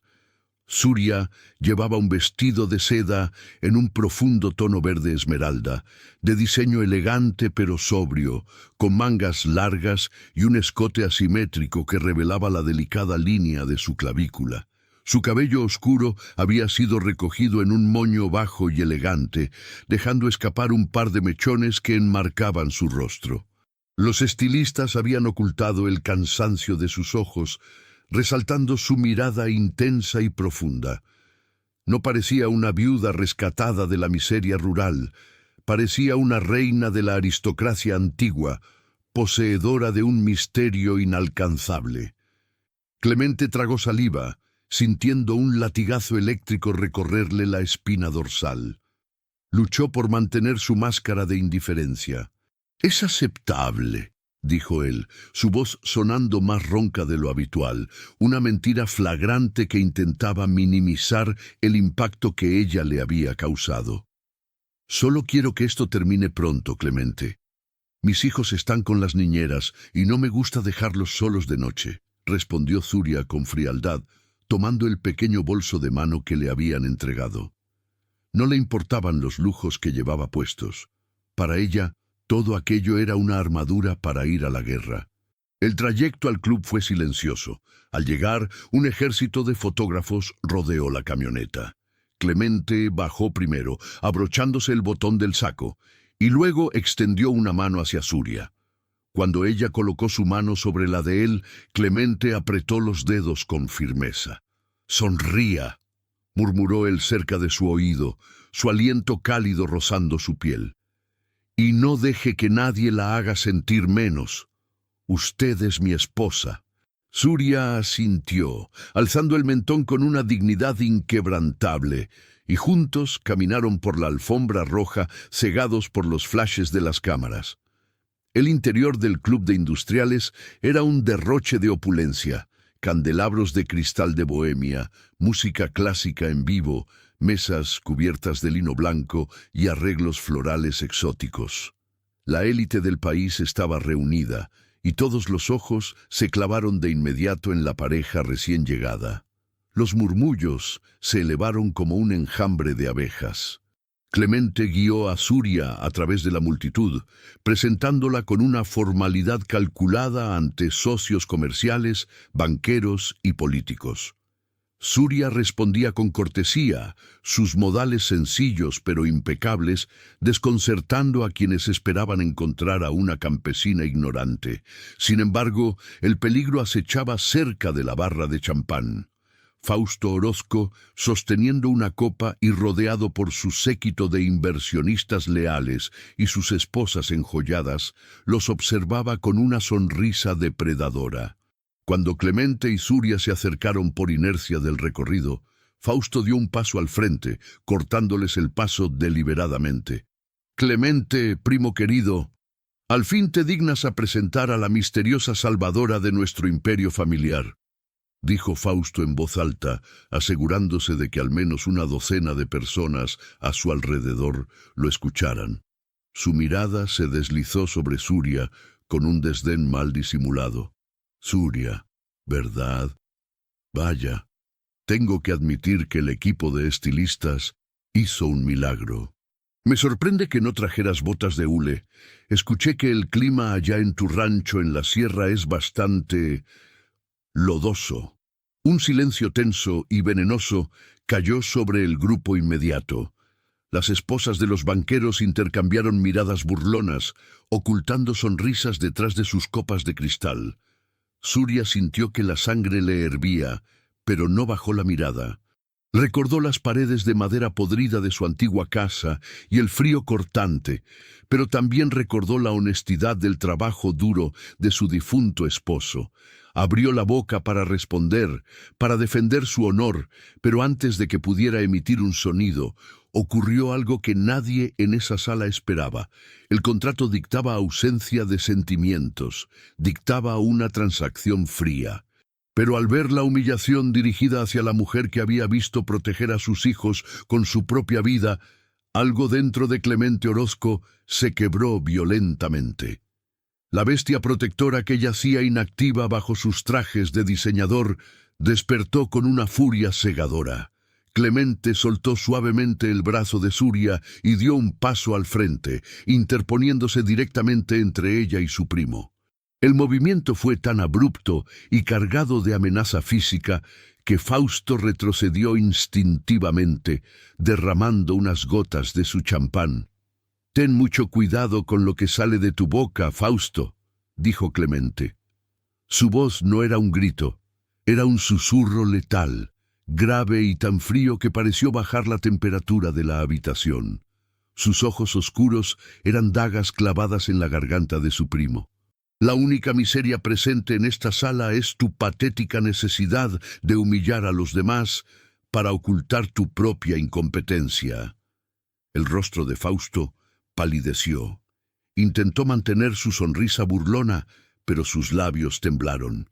Surya llevaba un vestido de seda en un profundo tono verde esmeralda, de diseño elegante pero sobrio, con mangas largas y un escote asimétrico que revelaba la delicada línea de su clavícula. Su cabello oscuro había sido recogido en un moño bajo y elegante, dejando escapar un par de mechones que enmarcaban su rostro. Los estilistas habían ocultado el cansancio de sus ojos, resaltando su mirada intensa y profunda. No parecía una viuda rescatada de la miseria rural, parecía una reina de la aristocracia antigua, poseedora de un misterio inalcanzable. Clemente tragó saliva, sintiendo un latigazo eléctrico recorrerle la espina dorsal. Luchó por mantener su máscara de indiferencia. «Es aceptable», dijo él, su voz sonando más ronca de lo habitual, una mentira flagrante que intentaba minimizar el impacto que ella le había causado. «Solo quiero que esto termine pronto, Clemente. Mis hijos están con las niñeras y no me gusta dejarlos solos de noche», respondió Surya con frialdad, tomando el pequeño bolso de mano que le habían entregado. No le importaban los lujos que llevaba puestos. Para ella, todo aquello era una armadura para ir a la guerra. El trayecto al club fue silencioso. Al llegar, un ejército de fotógrafos rodeó la camioneta. Clemente bajó primero, abrochándose el botón del saco, y luego extendió una mano hacia Surya. Cuando ella colocó su mano sobre la de él, Clemente apretó los dedos con firmeza. «Sonría», murmuró él cerca de su oído, su aliento cálido rozando su piel. «Y no deje que nadie la haga sentir menos. Usted es mi esposa». Surya asintió, alzando el mentón con una dignidad inquebrantable, y juntos caminaron por la alfombra roja, cegados por los flashes de las cámaras. El interior del club de industriales era un derroche de opulencia, candelabros de cristal de Bohemia, música clásica en vivo, mesas cubiertas de lino blanco y arreglos florales exóticos. La élite del país estaba reunida, y todos los ojos se clavaron de inmediato en la pareja recién llegada. Los murmullos se elevaron como un enjambre de abejas. Clemente guió a Surya a través de la multitud, presentándola con una formalidad calculada ante socios comerciales, banqueros y políticos. Surya respondía con cortesía, sus modales sencillos pero impecables, desconcertando a quienes esperaban encontrar a una campesina ignorante. Sin embargo, el peligro acechaba cerca de la barra de champán. Fausto Orozco, sosteniendo una copa y rodeado por su séquito de inversionistas leales y sus esposas enjolladas, los observaba con una sonrisa depredadora. Cuando Clemente y Surya se acercaron por inercia del recorrido, Fausto dio un paso al frente, cortándoles el paso deliberadamente. «Clemente, primo querido, al fin te dignas a presentar a la misteriosa salvadora de nuestro imperio familiar», dijo Fausto en voz alta, asegurándose de que al menos una docena de personas a su alrededor lo escucharan. Su mirada se deslizó sobre Surya con un desdén mal disimulado. «Surya, ¿verdad? Vaya, tengo que admitir que el equipo de estilistas hizo un milagro. Me sorprende que no trajeras botas de hule. Escuché que el clima allá en tu rancho en la sierra es bastante lodoso». Un silencio tenso y venenoso cayó sobre el grupo inmediato. Las esposas de los banqueros intercambiaron miradas burlonas, ocultando sonrisas detrás de sus copas de cristal. Surya sintió que la sangre le hervía, pero no bajó la mirada. Recordó las paredes de madera podrida de su antigua casa y el frío cortante, pero también recordó la honestidad del trabajo duro de su difunto esposo. Abrió la boca para responder, para defender su honor, pero antes de que pudiera emitir un sonido, ocurrió algo que nadie en esa sala esperaba. El contrato dictaba ausencia de sentimientos, dictaba una transacción fría. Pero al ver la humillación dirigida hacia la mujer que había visto proteger a sus hijos con su propia vida, algo dentro de Clemente Orozco se quebró violentamente. La bestia protectora que yacía inactiva bajo sus trajes de diseñador despertó con una furia cegadora. Clemente soltó suavemente el brazo de Suria y dio un paso al frente, interponiéndose directamente entre ella y su primo. El movimiento fue tan abrupto y cargado de amenaza física que Fausto retrocedió instintivamente, derramando unas gotas de su champán. «Ten mucho cuidado con lo que sale de tu boca, Fausto», dijo Clemente. Su voz no era un grito, era un susurro letal, grave y tan frío que pareció bajar la temperatura de la habitación. Sus ojos oscuros eran dagas clavadas en la garganta de su primo. «La única miseria presente en esta sala es tu patética necesidad de humillar a los demás para ocultar tu propia incompetencia». El rostro de Fausto palideció. Intentó mantener su sonrisa burlona, pero sus labios temblaron.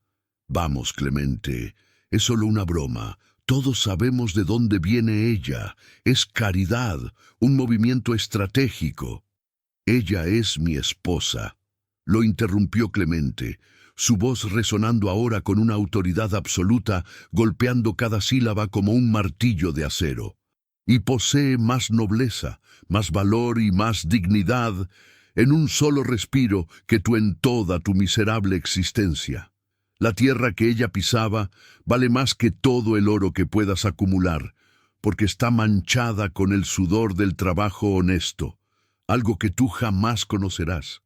«Vamos, Clemente, es solo una broma. Todos sabemos de dónde viene ella. Es caridad, un movimiento estratégico». «Ella es mi esposa», lo interrumpió Clemente, su voz resonando ahora con una autoridad absoluta, golpeando cada sílaba como un martillo de acero. «Y posee más nobleza, más valor y más dignidad en un solo respiro que tú en toda tu miserable existencia. La tierra que ella pisaba vale más que todo el oro que puedas acumular, porque está manchada con el sudor del trabajo honesto, algo que tú jamás conocerás.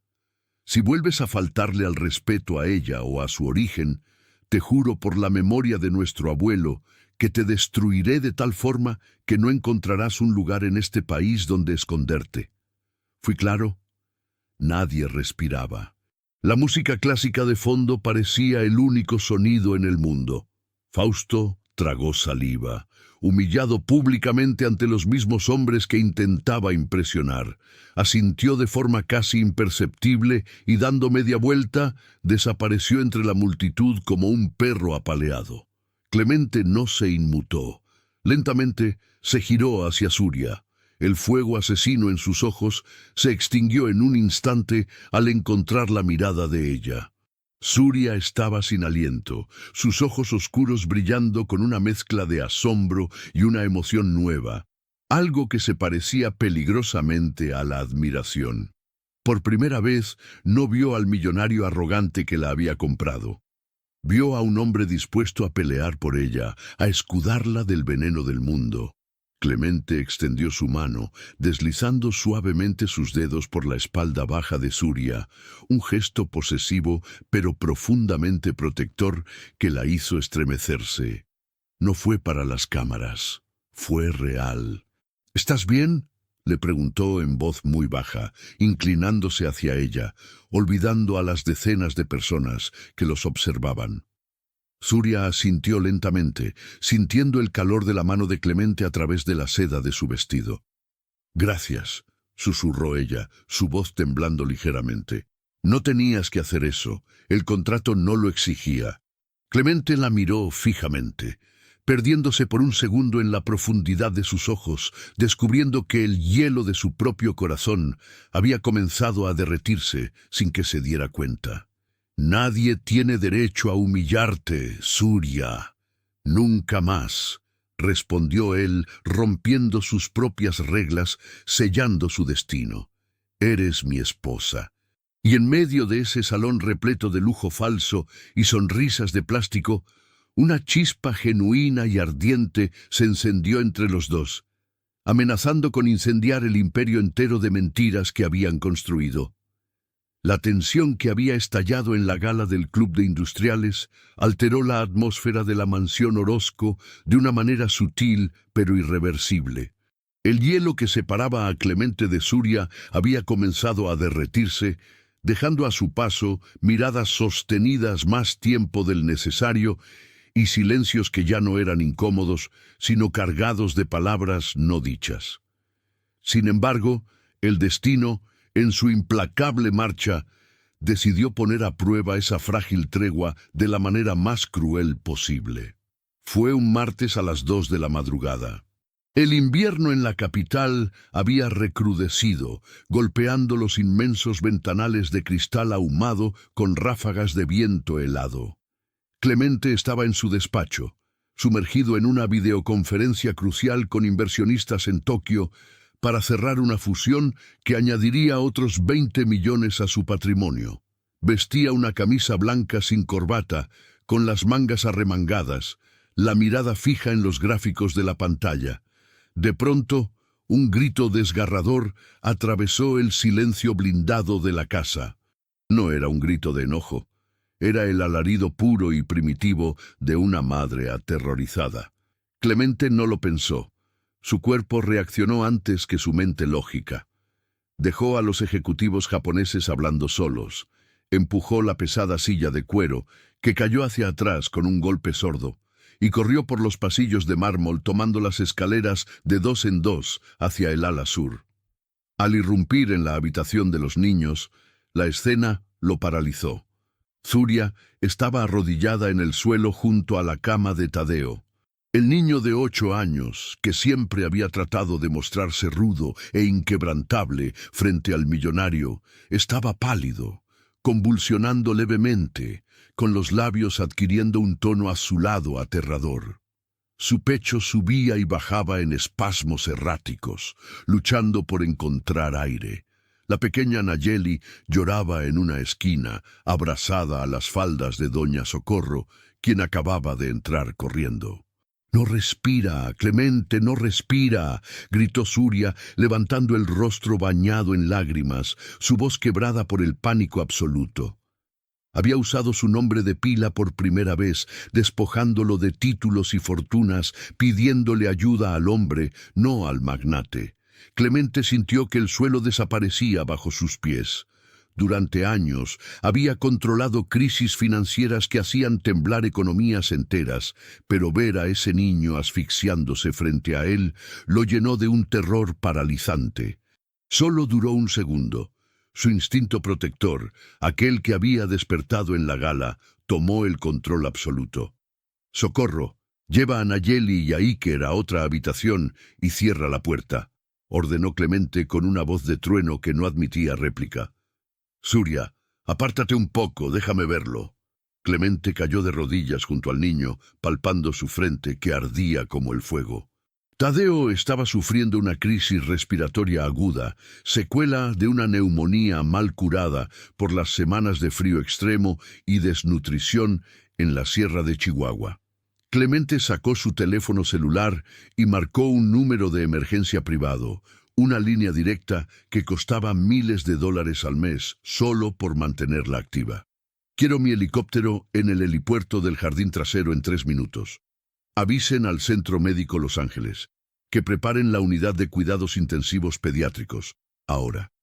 Si vuelves a faltarle al respeto a ella o a su origen, te juro por la memoria de nuestro abuelo que te destruiré de tal forma que no encontrarás un lugar en este país donde esconderte». ¿Fui claro? Nadie respiraba. La música clásica de fondo parecía el único sonido en el mundo. Fausto tragó saliva, humillado públicamente ante los mismos hombres que intentaba impresionar. Asintió de forma casi imperceptible y dando media vuelta, desapareció entre la multitud como un perro apaleado. Clemente no se inmutó. Lentamente se giró hacia Suria. El fuego asesino en sus ojos se extinguió en un instante al encontrar la mirada de ella. Suria estaba sin aliento, sus ojos oscuros brillando con una mezcla de asombro y una emoción nueva, algo que se parecía peligrosamente a la admiración. Por primera vez no vio al millonario arrogante que la había comprado. Vio a un hombre dispuesto a pelear por ella, a escudarla del veneno del mundo. Clemente extendió su mano, deslizando suavemente sus dedos por la espalda baja de Suria, un gesto posesivo pero profundamente protector que la hizo estremecerse. No fue para las cámaras, fue real. «¿Estás bien?», le preguntó en voz muy baja, inclinándose hacia ella, olvidando a las decenas de personas que los observaban. Suria asintió lentamente, sintiendo el calor de la mano de Clemente a través de la seda de su vestido. «Gracias», susurró ella, su voz temblando ligeramente. «No tenías que hacer eso, el contrato no lo exigía». Clemente la miró fijamente, perdiéndose por un segundo en la profundidad de sus ojos, descubriendo que el hielo de su propio corazón había comenzado a derretirse sin que se diera cuenta. «Nadie tiene derecho a humillarte, Suria. Nunca más», respondió él, rompiendo sus propias reglas, sellando su destino. «Eres mi esposa». Y en medio de ese salón repleto de lujo falso y sonrisas de plástico, una chispa genuina y ardiente se encendió entre los dos, amenazando con incendiar el imperio entero de mentiras que habían construido. La tensión que había estallado en la gala del Club de Industriales alteró la atmósfera de la mansión Orozco de una manera sutil pero irreversible. El hielo que separaba a Clemente de Suria había comenzado a derretirse, dejando a su paso miradas sostenidas más tiempo del necesario y silencios que ya no eran incómodos, sino cargados de palabras no dichas. Sin embargo, el destino, en su implacable marcha, decidió poner a prueba esa frágil tregua de la manera más cruel posible. Fue un martes a las 2 de la madrugada. El invierno en la capital había recrudecido, golpeando los inmensos ventanales de cristal ahumado con ráfagas de viento helado. Clemente estaba en su despacho, sumergido en una videoconferencia crucial con inversionistas en Tokio para cerrar una fusión que añadiría otros 20 millones a su patrimonio. Vestía una camisa blanca sin corbata, con las mangas arremangadas, la mirada fija en los gráficos de la pantalla. De pronto, un grito desgarrador atravesó el silencio blindado de la casa. No era un grito de enojo, era el alarido puro y primitivo de una madre aterrorizada. Clemente no lo pensó. Su cuerpo reaccionó antes que su mente lógica. Dejó a los ejecutivos japoneses hablando solos. Empujó la pesada silla de cuero, que cayó hacia atrás con un golpe sordo, y corrió por los pasillos de mármol tomando las escaleras de 2 en 2 hacia el ala sur. Al irrumpir en la habitación de los niños, la escena lo paralizó. Tsuria estaba arrodillada en el suelo junto a la cama de Tadeo. El niño de 8 años, que siempre había tratado de mostrarse rudo e inquebrantable frente al millonario, estaba pálido, convulsionando levemente, con los labios adquiriendo un tono azulado aterrador. Su pecho subía y bajaba en espasmos erráticos, luchando por encontrar aire. La pequeña Nayeli lloraba en una esquina, abrazada a las faldas de doña Socorro, quien acababa de entrar corriendo. «No respira, Clemente, no respira», gritó Tsuria, levantando el rostro bañado en lágrimas, su voz quebrada por el pánico absoluto. Había usado su nombre de pila por primera vez, despojándolo de títulos y fortunas, pidiéndole ayuda al hombre, no al magnate. Clemente sintió que el suelo desaparecía bajo sus pies. Durante años había controlado crisis financieras que hacían temblar economías enteras, pero ver a ese niño asfixiándose frente a él lo llenó de un terror paralizante. Solo duró un segundo. Su instinto protector, aquel que había despertado en la gala, tomó el control absoluto. «Socorro, lleva a Nayeli y a Iker a otra habitación y cierra la puerta», ordenó Clemente con una voz de trueno que no admitía réplica. «Tsuria, apártate un poco, déjame verlo». Clemente cayó de rodillas junto al niño, palpando su frente que ardía como el fuego. Tadeo estaba sufriendo una crisis respiratoria aguda, secuela de una neumonía mal curada por las semanas de frío extremo y desnutrición en la sierra de Chihuahua. Clemente sacó su teléfono celular y marcó un número de emergencia privado, una línea directa que costaba miles de dólares al mes solo por mantenerla activa. «Quiero mi helicóptero en el helipuerto del jardín trasero en 3 minutos. Avisen al Centro Médico Los Ángeles, que preparen la unidad de cuidados intensivos pediátricos, ahora».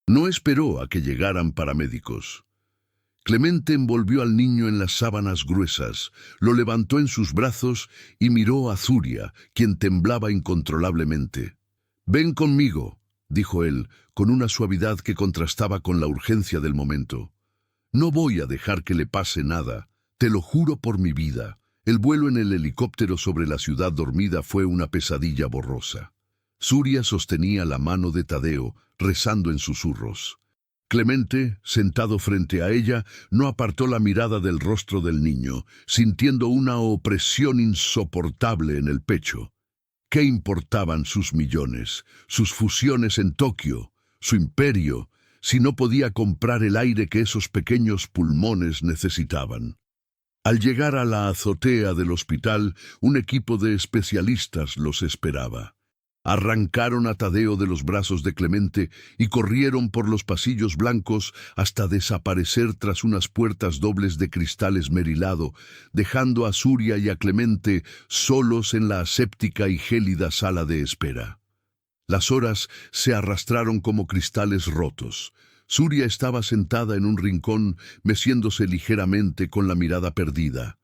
No esperó a que llegaran paramédicos. Clemente envolvió al niño en las sábanas gruesas, lo levantó en sus brazos y miró a Tsuria, quien temblaba incontrolablemente. «Ven conmigo», dijo él, con una suavidad que contrastaba con la urgencia del momento. «No voy a dejar que le pase nada, te lo juro por mi vida». El vuelo en el helicóptero sobre la ciudad dormida fue una pesadilla borrosa. Tsuria sostenía la mano de Tadeo, rezando en susurros. Clemente, sentado frente a ella, no apartó la mirada del rostro del niño, sintiendo una opresión insoportable en el pecho. ¿Qué importaban sus millones, sus fusiones en Tokio, su imperio, si no podía comprar el aire que esos pequeños pulmones necesitaban? Al llegar a la azotea del hospital, un equipo de especialistas los esperaba. Arrancaron a Tadeo de los brazos de Clemente y corrieron por los pasillos blancos hasta desaparecer tras unas puertas dobles de cristal esmerilado, dejando a Tsuria y a Clemente solos en la aséptica y gélida sala de espera. Las horas se arrastraron como cristales rotos. Tsuria estaba sentada en un rincón, meciéndose ligeramente con la mirada perdida.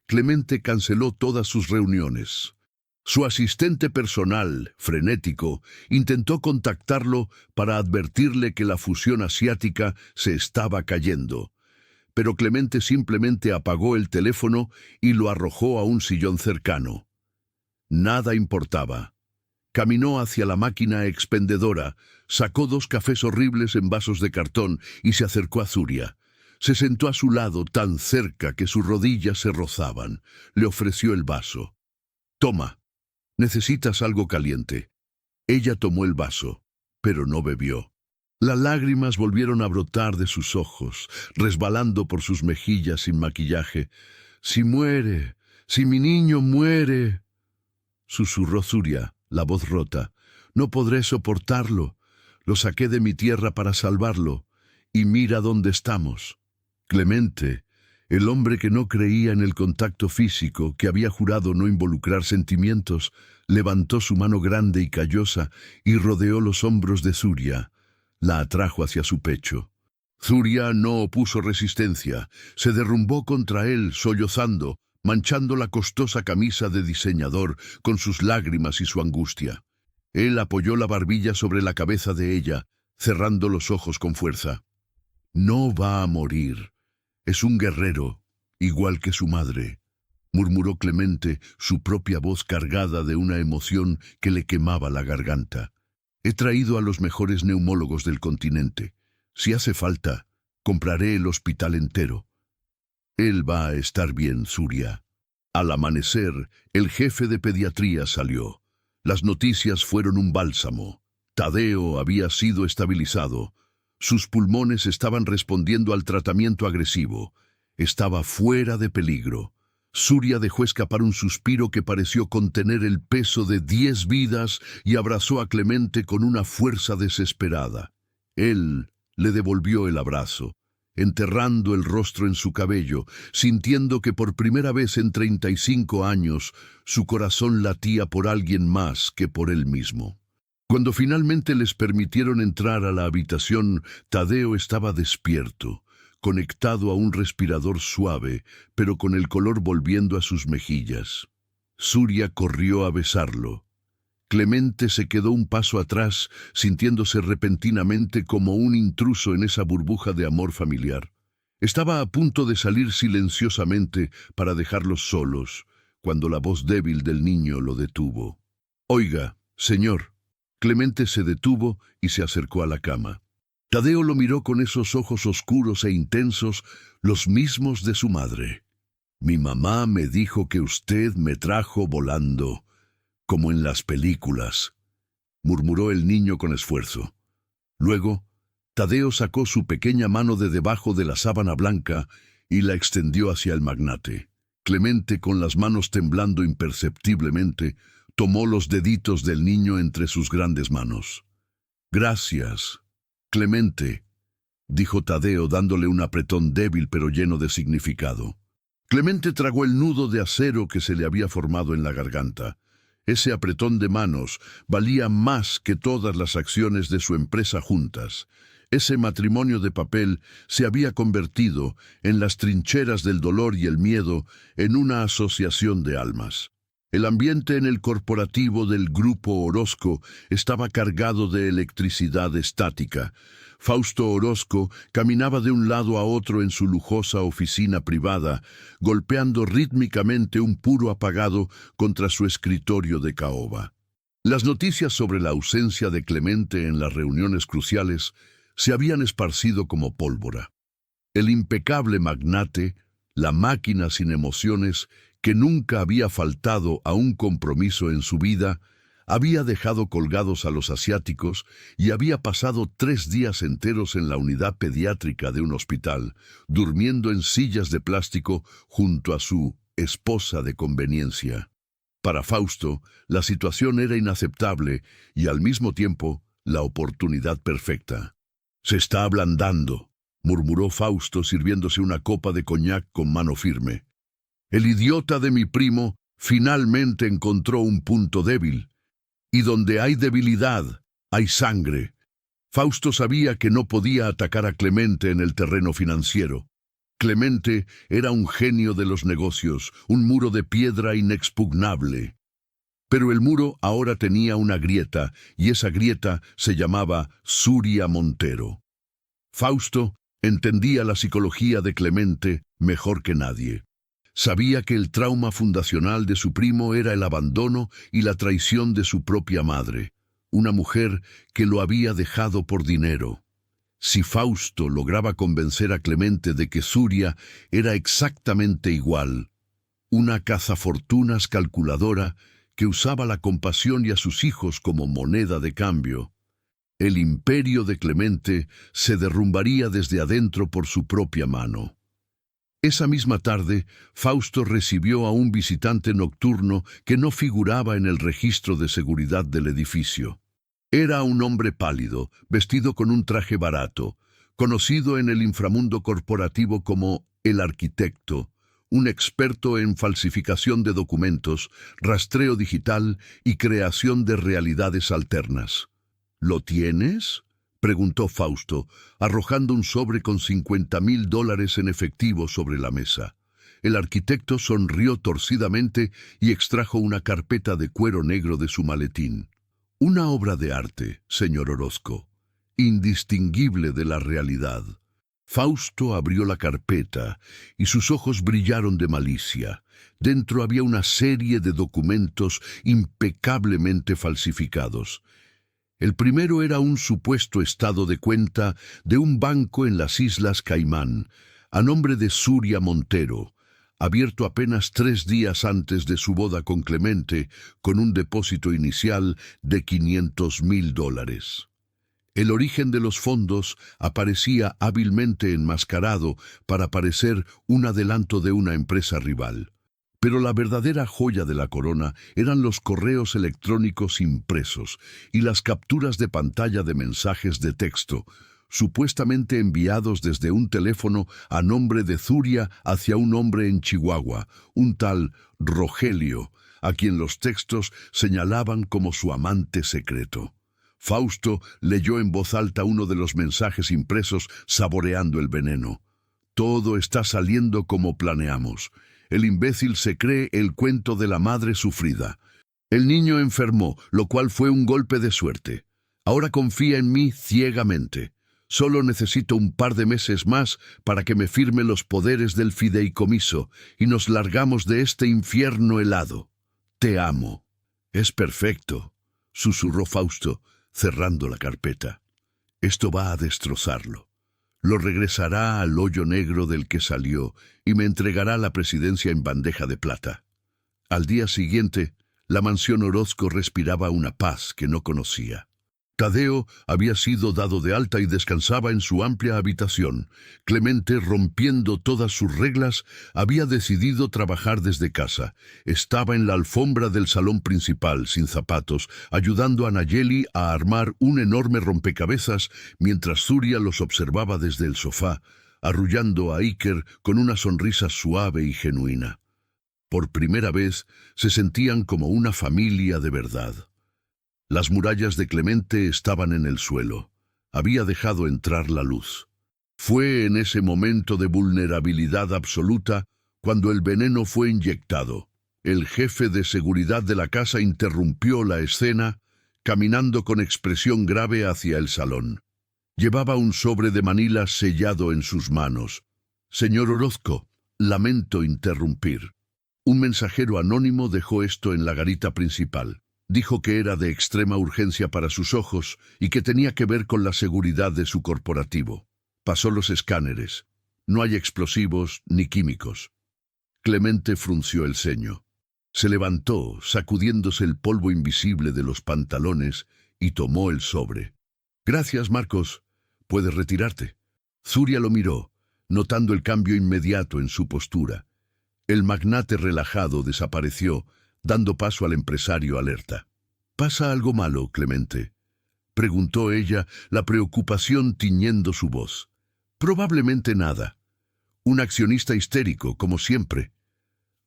Clemente canceló todas sus reuniones. Su asistente personal, frenético, intentó contactarlo para advertirle que la fusión asiática se estaba cayendo, pero Clemente simplemente apagó el teléfono y lo arrojó a un sillón cercano. Nada importaba. Caminó hacia la máquina expendedora, sacó 2 cafés horribles en vasos de cartón y se acercó a Zuria. Se sentó a su lado tan cerca que sus rodillas se rozaban. Le ofreció el vaso. «Toma, necesitas algo caliente». Ella tomó el vaso, pero no bebió. Las lágrimas volvieron a brotar de sus ojos, resbalando por sus mejillas sin maquillaje. «Si muere, si mi niño muere», susurró Zuria, la voz rota. «No podré soportarlo. Lo saqué de mi tierra para salvarlo. Y mira dónde estamos». Clemente, el hombre que no creía en el contacto físico, que había jurado no involucrar sentimientos, levantó su mano grande y callosa y rodeó los hombros de Zuria. La atrajo hacia su pecho. Zuria no opuso resistencia. Se derrumbó contra él, sollozando, manchando la costosa camisa de diseñador con sus lágrimas y su angustia. Él apoyó la barbilla sobre la cabeza de ella, cerrando los ojos con fuerza. «No va a morir. Es un guerrero, igual que su madre», murmuró Clemente, su propia voz cargada de una emoción que le quemaba la garganta. «He traído a los mejores neumólogos del continente. Si hace falta, compraré el hospital entero. Él va a estar bien, Zuria». Al amanecer, el jefe de pediatría salió. Las noticias fueron un bálsamo. Tadeo había sido estabilizado. Sus pulmones estaban respondiendo al tratamiento agresivo. Estaba fuera de peligro. Zuria dejó escapar un suspiro que pareció contener el peso de 10 vidas y abrazó a Clemente con una fuerza desesperada. Él le devolvió el abrazo, enterrando el rostro en su cabello, sintiendo que por primera vez en 35 años su corazón latía por alguien más que por él mismo. Cuando finalmente les permitieron entrar a la habitación, Tadeo estaba despierto, conectado a un respirador suave, pero con el color volviendo a sus mejillas. Zuria corrió a besarlo. Clemente se quedó un paso atrás, sintiéndose repentinamente como un intruso en esa burbuja de amor familiar. Estaba a punto de salir silenciosamente para dejarlos solos, cuando la voz débil del niño lo detuvo. «Oiga, señor». Clemente se detuvo y se acercó a la cama. Tadeo lo miró con esos ojos oscuros e intensos, los mismos de su madre. «Mi mamá me dijo que usted me trajo volando, como en las películas», murmuró el niño con esfuerzo. Luego, Tadeo sacó su pequeña mano de debajo de la sábana blanca y la extendió hacia el magnate. Clemente, con las manos temblando imperceptiblemente, tomó los deditos del niño entre sus grandes manos. «Gracias, Clemente», dijo Tadeo dándole un apretón débil pero lleno de significado. Clemente tragó el nudo de acero que se le había formado en la garganta. Ese apretón de manos valía más que todas las acciones de su empresa juntas. Ese matrimonio de papel se había convertido, en las trincheras del dolor y el miedo, en una asociación de almas. El ambiente en el corporativo del Grupo Orozco estaba cargado de electricidad estática. Fausto Orozco caminaba de un lado a otro en su lujosa oficina privada, golpeando rítmicamente un puro apagado contra su escritorio de caoba. Las noticias sobre la ausencia de Clemente en las reuniones cruciales se habían esparcido como pólvora. El impecable magnate, la máquina sin emociones, que nunca había faltado a un compromiso en su vida, había dejado colgados a los asiáticos y había pasado 3 días enteros en la unidad pediátrica de un hospital, durmiendo en sillas de plástico junto a su esposa de conveniencia. Para Fausto, la situación era inaceptable y al mismo tiempo la oportunidad perfecta. «Se está ablandando», murmuró Fausto sirviéndose una copa de coñac con mano firme. «El idiota de mi primo finalmente encontró un punto débil. Y donde hay debilidad, hay sangre». Fausto sabía que no podía atacar a Clemente en el terreno financiero. Clemente era un genio de los negocios, un muro de piedra inexpugnable. Pero el muro ahora tenía una grieta, y esa grieta se llamaba Suria Montero. Fausto entendía la psicología de Clemente mejor que nadie. Sabía que el trauma fundacional de su primo era el abandono y la traición de su propia madre, una mujer que lo había dejado por dinero. Si Fausto lograba convencer a Clemente de que Suria era exactamente igual, una cazafortunas calculadora que usaba la compasión y a sus hijos como moneda de cambio, el imperio de Clemente se derrumbaría desde adentro por su propia mano. Esa misma tarde, Fausto recibió a un visitante nocturno que no figuraba en el registro de seguridad del edificio. Era un hombre pálido, vestido con un traje barato, conocido en el inframundo corporativo como el arquitecto, un experto en falsificación de documentos, rastreo digital y creación de realidades alternas. ¿Lo tienes?, preguntó Fausto, arrojando un sobre con $50,000 en efectivo sobre la mesa. El arquitecto sonrió torcidamente y extrajo una carpeta de cuero negro de su maletín. Una obra de arte, señor Orozco, indistinguible de la realidad. Fausto abrió la carpeta y sus ojos brillaron de malicia. Dentro había una serie de documentos impecablemente falsificados. El primero era un supuesto estado de cuenta de un banco en las Islas Caimán, a nombre de Suria Montero, abierto apenas 3 días antes de su boda con Clemente, con un depósito inicial de $500,000. El origen de los fondos aparecía hábilmente enmascarado para parecer un adelanto de una empresa rival. Pero la verdadera joya de la corona eran los correos electrónicos impresos y las capturas de pantalla de mensajes de texto, supuestamente enviados desde un teléfono a nombre de Suria hacia un hombre en Chihuahua, un tal Rogelio, a quien los textos señalaban como su amante secreto. Fausto leyó en voz alta uno de los mensajes impresos, saboreando el veneno. Todo está saliendo como planeamos. El imbécil se cree el cuento de la madre sufrida. El niño enfermó, lo cual fue un golpe de suerte. Ahora confía en mí ciegamente. Solo necesito un par de meses más para que me firme los poderes del fideicomiso y nos largamos de este infierno helado. Te amo. Es perfecto, susurró Fausto, cerrando la carpeta. Esto va a destrozarlo. Lo regresará al hoyo negro del que salió y me entregará la presidencia en bandeja de plata. Al día siguiente, la mansión Orozco respiraba una paz que no conocía. Tadeo había sido dado de alta y descansaba en su amplia habitación. Clemente, rompiendo todas sus reglas, había decidido trabajar desde casa. Estaba en la alfombra del salón principal, sin zapatos, ayudando a Nayeli a armar un enorme rompecabezas, mientras Suria los observaba desde el sofá, arrullando a Iker con una sonrisa suave y genuina. Por primera vez se sentían como una familia de verdad. Las murallas de Clemente estaban en el suelo. Había dejado entrar la luz. Fue en ese momento de vulnerabilidad absoluta cuando el veneno fue inyectado. El jefe de seguridad de la casa interrumpió la escena, caminando con expresión grave hacia el salón. Llevaba un sobre de Manila sellado en sus manos. Señor Orozco, lamento interrumpir. Un mensajero anónimo dejó esto en la garita principal. Dijo que era de extrema urgencia para sus ojos y que tenía que ver con la seguridad de su corporativo. Pasó los escáneres. No hay explosivos ni químicos. Clemente frunció el ceño. Se levantó, sacudiéndose el polvo invisible de los pantalones, y tomó el sobre. Gracias, Marcos. Puedes retirarte. Suria lo miró, notando el cambio inmediato en su postura. El magnate relajado desapareció, dando paso al empresario alerta. ¿Pasa algo malo, Clemente?, preguntó ella, la preocupación tiñendo su voz. Probablemente nada. Un accionista histérico, como siempre,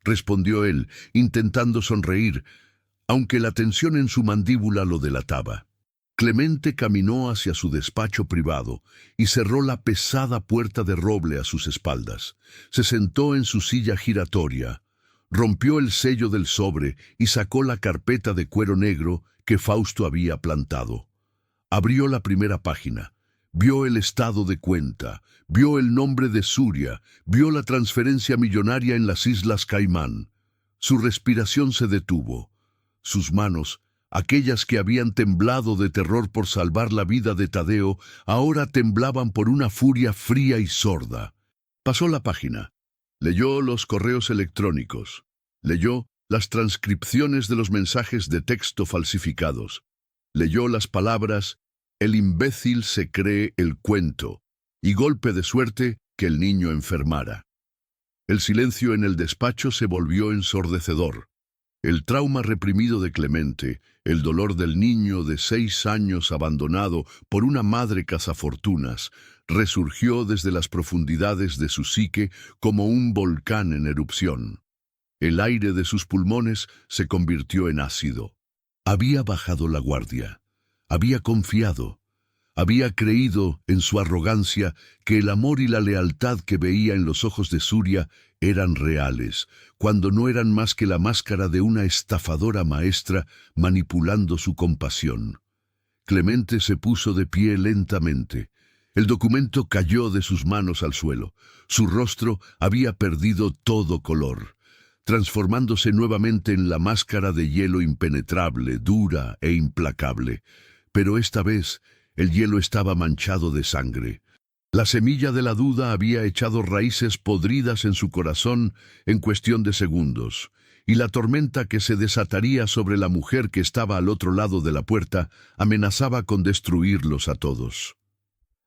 respondió él, intentando sonreír, aunque la tensión en su mandíbula lo delataba. Clemente caminó hacia su despacho privado y cerró la pesada puerta de roble a sus espaldas. Se sentó en su silla giratoria, Rompió el sello del sobre y sacó la carpeta de cuero negro que Fausto había plantado. Abrió la primera página. Vio el estado de cuenta, vio el nombre de Suria, vio la transferencia millonaria en las Islas Caimán. Su respiración se detuvo. Sus manos, aquellas que habían temblado de terror por salvar la vida de Tadeo, ahora temblaban por una furia fría y sorda. Pasó la página. Leyó los correos electrónicos. Leyó las transcripciones de los mensajes de texto falsificados. Leyó las palabras: "El imbécil se cree el cuento", y golpe de suerte que el niño enfermara. El silencio en el despacho se volvió ensordecedor. El trauma reprimido de Clemente, el dolor del niño de 6 años abandonado por una madre cazafortunas, resurgió desde las profundidades de su psique como un volcán en erupción. El aire de sus pulmones se convirtió en ácido. Había bajado la guardia. Había confiado. Había creído en su arrogancia que el amor y la lealtad que veía en los ojos de Suria eran reales, cuando no eran más que la máscara de una estafadora maestra manipulando su compasión. Clemente se puso de pie lentamente. El documento cayó de sus manos al suelo. Su rostro había perdido todo color, transformándose nuevamente en la máscara de hielo impenetrable, dura e implacable. Pero esta vez el hielo estaba manchado de sangre. La semilla de la duda había echado raíces podridas en su corazón en cuestión de segundos, y la tormenta que se desataría sobre la mujer que estaba al otro lado de la puerta amenazaba con destruirlos a todos.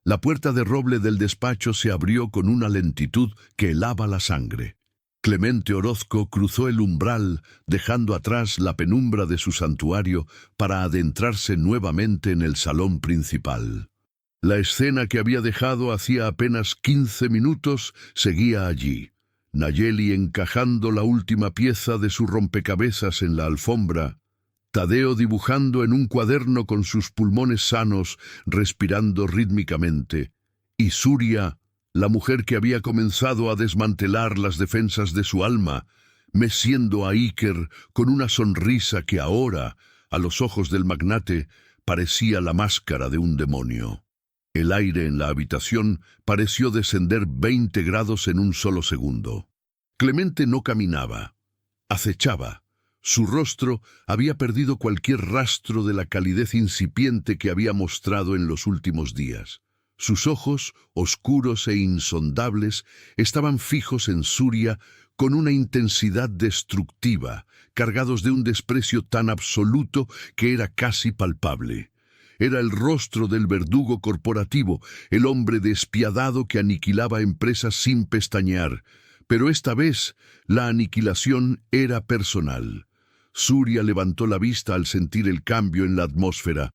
La puerta de roble del despacho se abrió con una lentitud que helaba la sangre. Clemente Orozco cruzó el umbral, dejando atrás la penumbra de su santuario para adentrarse nuevamente en el salón principal. La escena que había dejado hacía apenas 15 minutos seguía allí. Nayeli encajando la última pieza de su rompecabezas en la alfombra, Tadeo dibujando en un cuaderno con sus pulmones sanos, respirando rítmicamente, y Suria, la mujer que había comenzado a desmantelar las defensas de su alma, meciendo a Iker con una sonrisa que ahora, a los ojos del magnate, parecía la máscara de un demonio. El aire en la habitación pareció descender 20 grados en un solo segundo. Clemente no caminaba, acechaba. Su rostro había perdido cualquier rastro de la calidez incipiente que había mostrado en los últimos días. Sus ojos, oscuros e insondables, estaban fijos en Suria con una intensidad destructiva, cargados de un desprecio tan absoluto que era casi palpable. Era el rostro del verdugo corporativo, el hombre despiadado que aniquilaba empresas sin pestañear. Pero esta vez la aniquilación era personal. Suria levantó la vista al sentir el cambio en la atmósfera.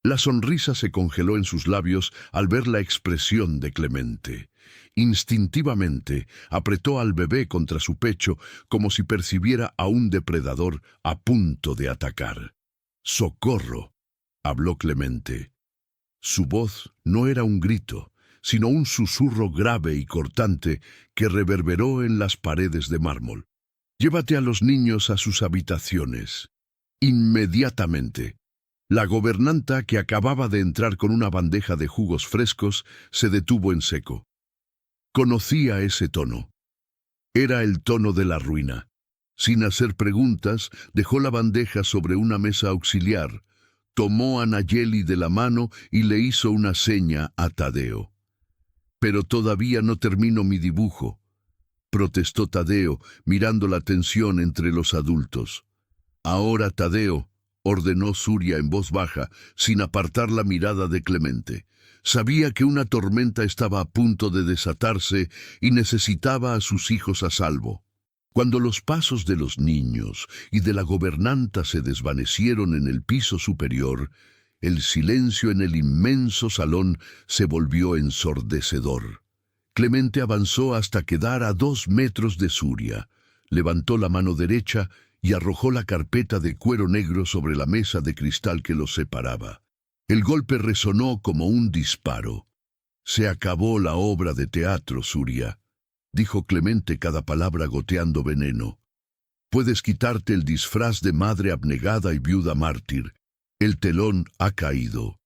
La sonrisa se congeló en sus labios al ver la expresión de Clemente. Instintivamente apretó al bebé contra su pecho como si percibiera a un depredador a punto de atacar. «¡Socorro!», habló Clemente. Su voz no era un grito, sino un susurro grave y cortante que reverberó en las paredes de mármol. «Llévate a los niños a sus habitaciones. Inmediatamente». La gobernanta, que acababa de entrar con una bandeja de jugos frescos, se detuvo en seco. Conocía ese tono. Era el tono de la ruina. Sin hacer preguntas, dejó la bandeja sobre una mesa auxiliar, tomó a Nayeli de la mano y le hizo una seña a Tadeo. «Pero todavía no termino mi dibujo», protestó Tadeo, mirando la tensión entre los adultos. «Ahora, Tadeo», ordenó Suria en voz baja, sin apartar la mirada de Clemente. Sabía que una tormenta estaba a punto de desatarse y necesitaba a sus hijos a salvo. Cuando los pasos de los niños y de la gobernanta se desvanecieron en el piso superior, el silencio en el inmenso salón se volvió ensordecedor. Clemente avanzó hasta quedar a 2 metros de Suria, levantó la mano derecha y arrojó la carpeta de cuero negro sobre la mesa de cristal que los separaba. El golpe resonó como un disparo. «Se acabó la obra de teatro, Suria», dijo Clemente, cada palabra goteando veneno. Puedes quitarte el disfraz de madre abnegada y viuda mártir. El telón ha caído.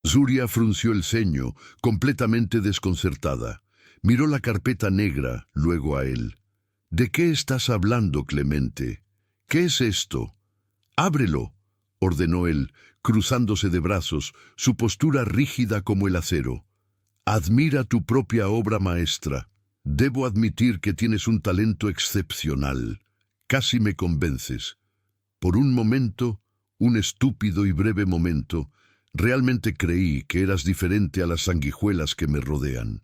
Surya frunció el ceño, completamente desconcertada. Miró la carpeta negra, luego a él. ¿De qué estás hablando, Clemente? ¿Qué es esto? Ábrelo, ordenó él, cruzándose de brazos, su postura rígida como el acero. Admira tu propia obra maestra. Debo admitir que tienes un talento excepcional. Casi me convences. Por un momento, un estúpido y breve momento, realmente creí que eras diferente a las sanguijuelas que me rodean.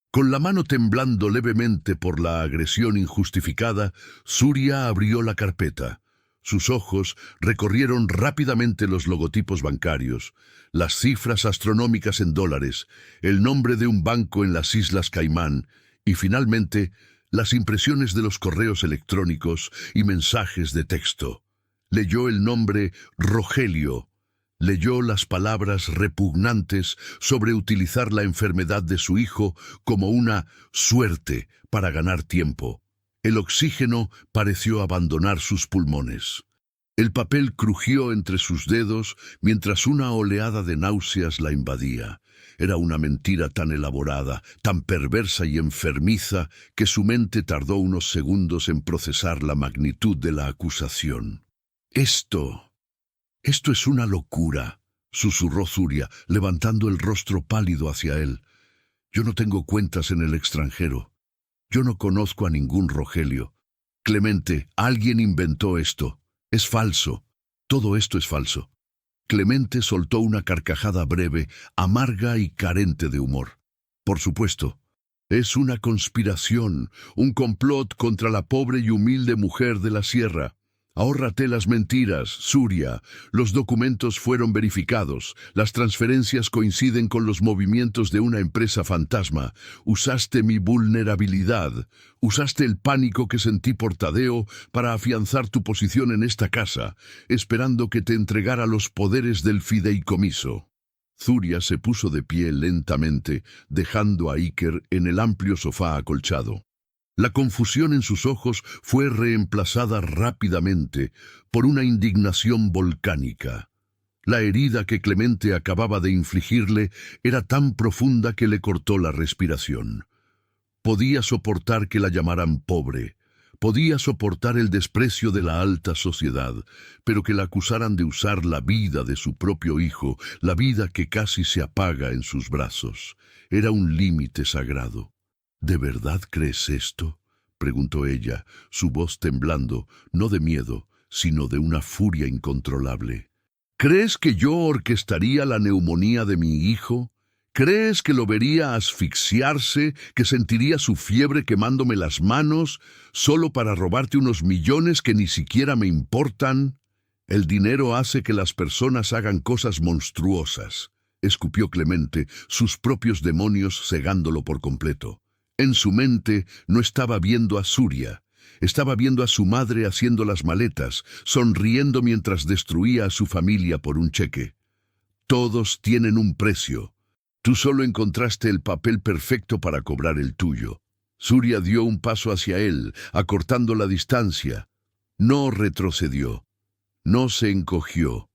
Con la mano temblando levemente por la agresión injustificada, Surya abrió la carpeta. Sus ojos recorrieron rápidamente los logotipos bancarios, las cifras astronómicas en dólares, el nombre de un banco en las Islas Caimán y, finalmente, las impresiones de los correos electrónicos y mensajes de texto. Leyó el nombre Rogelio. Leyó las palabras repugnantes sobre utilizar la enfermedad de su hijo como una suerte para ganar tiempo. El oxígeno pareció abandonar sus pulmones. El papel crujió entre sus dedos mientras una oleada de náuseas la invadía. Era una mentira tan elaborada, tan perversa y enfermiza, que su mente tardó unos segundos en procesar la magnitud de la acusación. Esto es una locura, susurró Surya, levantando el rostro pálido hacia él. Yo no tengo cuentas en el extranjero. Yo no conozco a ningún Rogelio. Clemente, alguien inventó esto. Es falso. Todo esto es falso. Clemente soltó una carcajada breve, amarga y carente de humor. Por supuesto, es una conspiración, un complot contra la pobre y humilde mujer de la sierra. Ahórrate las mentiras, Surya. Los documentos fueron verificados. Las transferencias coinciden con los movimientos de una empresa fantasma. Usaste mi vulnerabilidad. Usaste el pánico que sentí por Tadeo para afianzar tu posición en esta casa, esperando que te entregara los poderes del fideicomiso. Surya se puso de pie lentamente, dejando a Iker en el amplio sofá acolchado. La confusión en sus ojos fue reemplazada rápidamente por una indignación volcánica. La herida que Clemente acababa de infligirle era tan profunda que le cortó la respiración. Podía soportar que la llamaran pobre, podía soportar el desprecio de la alta sociedad, pero que la acusaran de usar la vida de su propio hijo, la vida que casi se apaga en sus brazos, era un límite sagrado. ¿De verdad crees esto?, preguntó ella, su voz temblando, no de miedo, sino de una furia incontrolable. ¿Crees que yo orquestaría la neumonía de mi hijo? ¿Crees que lo vería asfixiarse, que sentiría su fiebre quemándome las manos, solo para robarte unos millones que ni siquiera me importan? El dinero hace que las personas hagan cosas monstruosas, escupió Clemente, sus propios demonios cegándolo por completo. En su mente no estaba viendo a Surya, estaba viendo a su madre haciendo las maletas, sonriendo mientras destruía a su familia por un cheque. Todos tienen un precio. Tú solo encontraste el papel perfecto para cobrar el tuyo. Surya dio un paso hacia él, acortando la distancia. No retrocedió. No se encogió.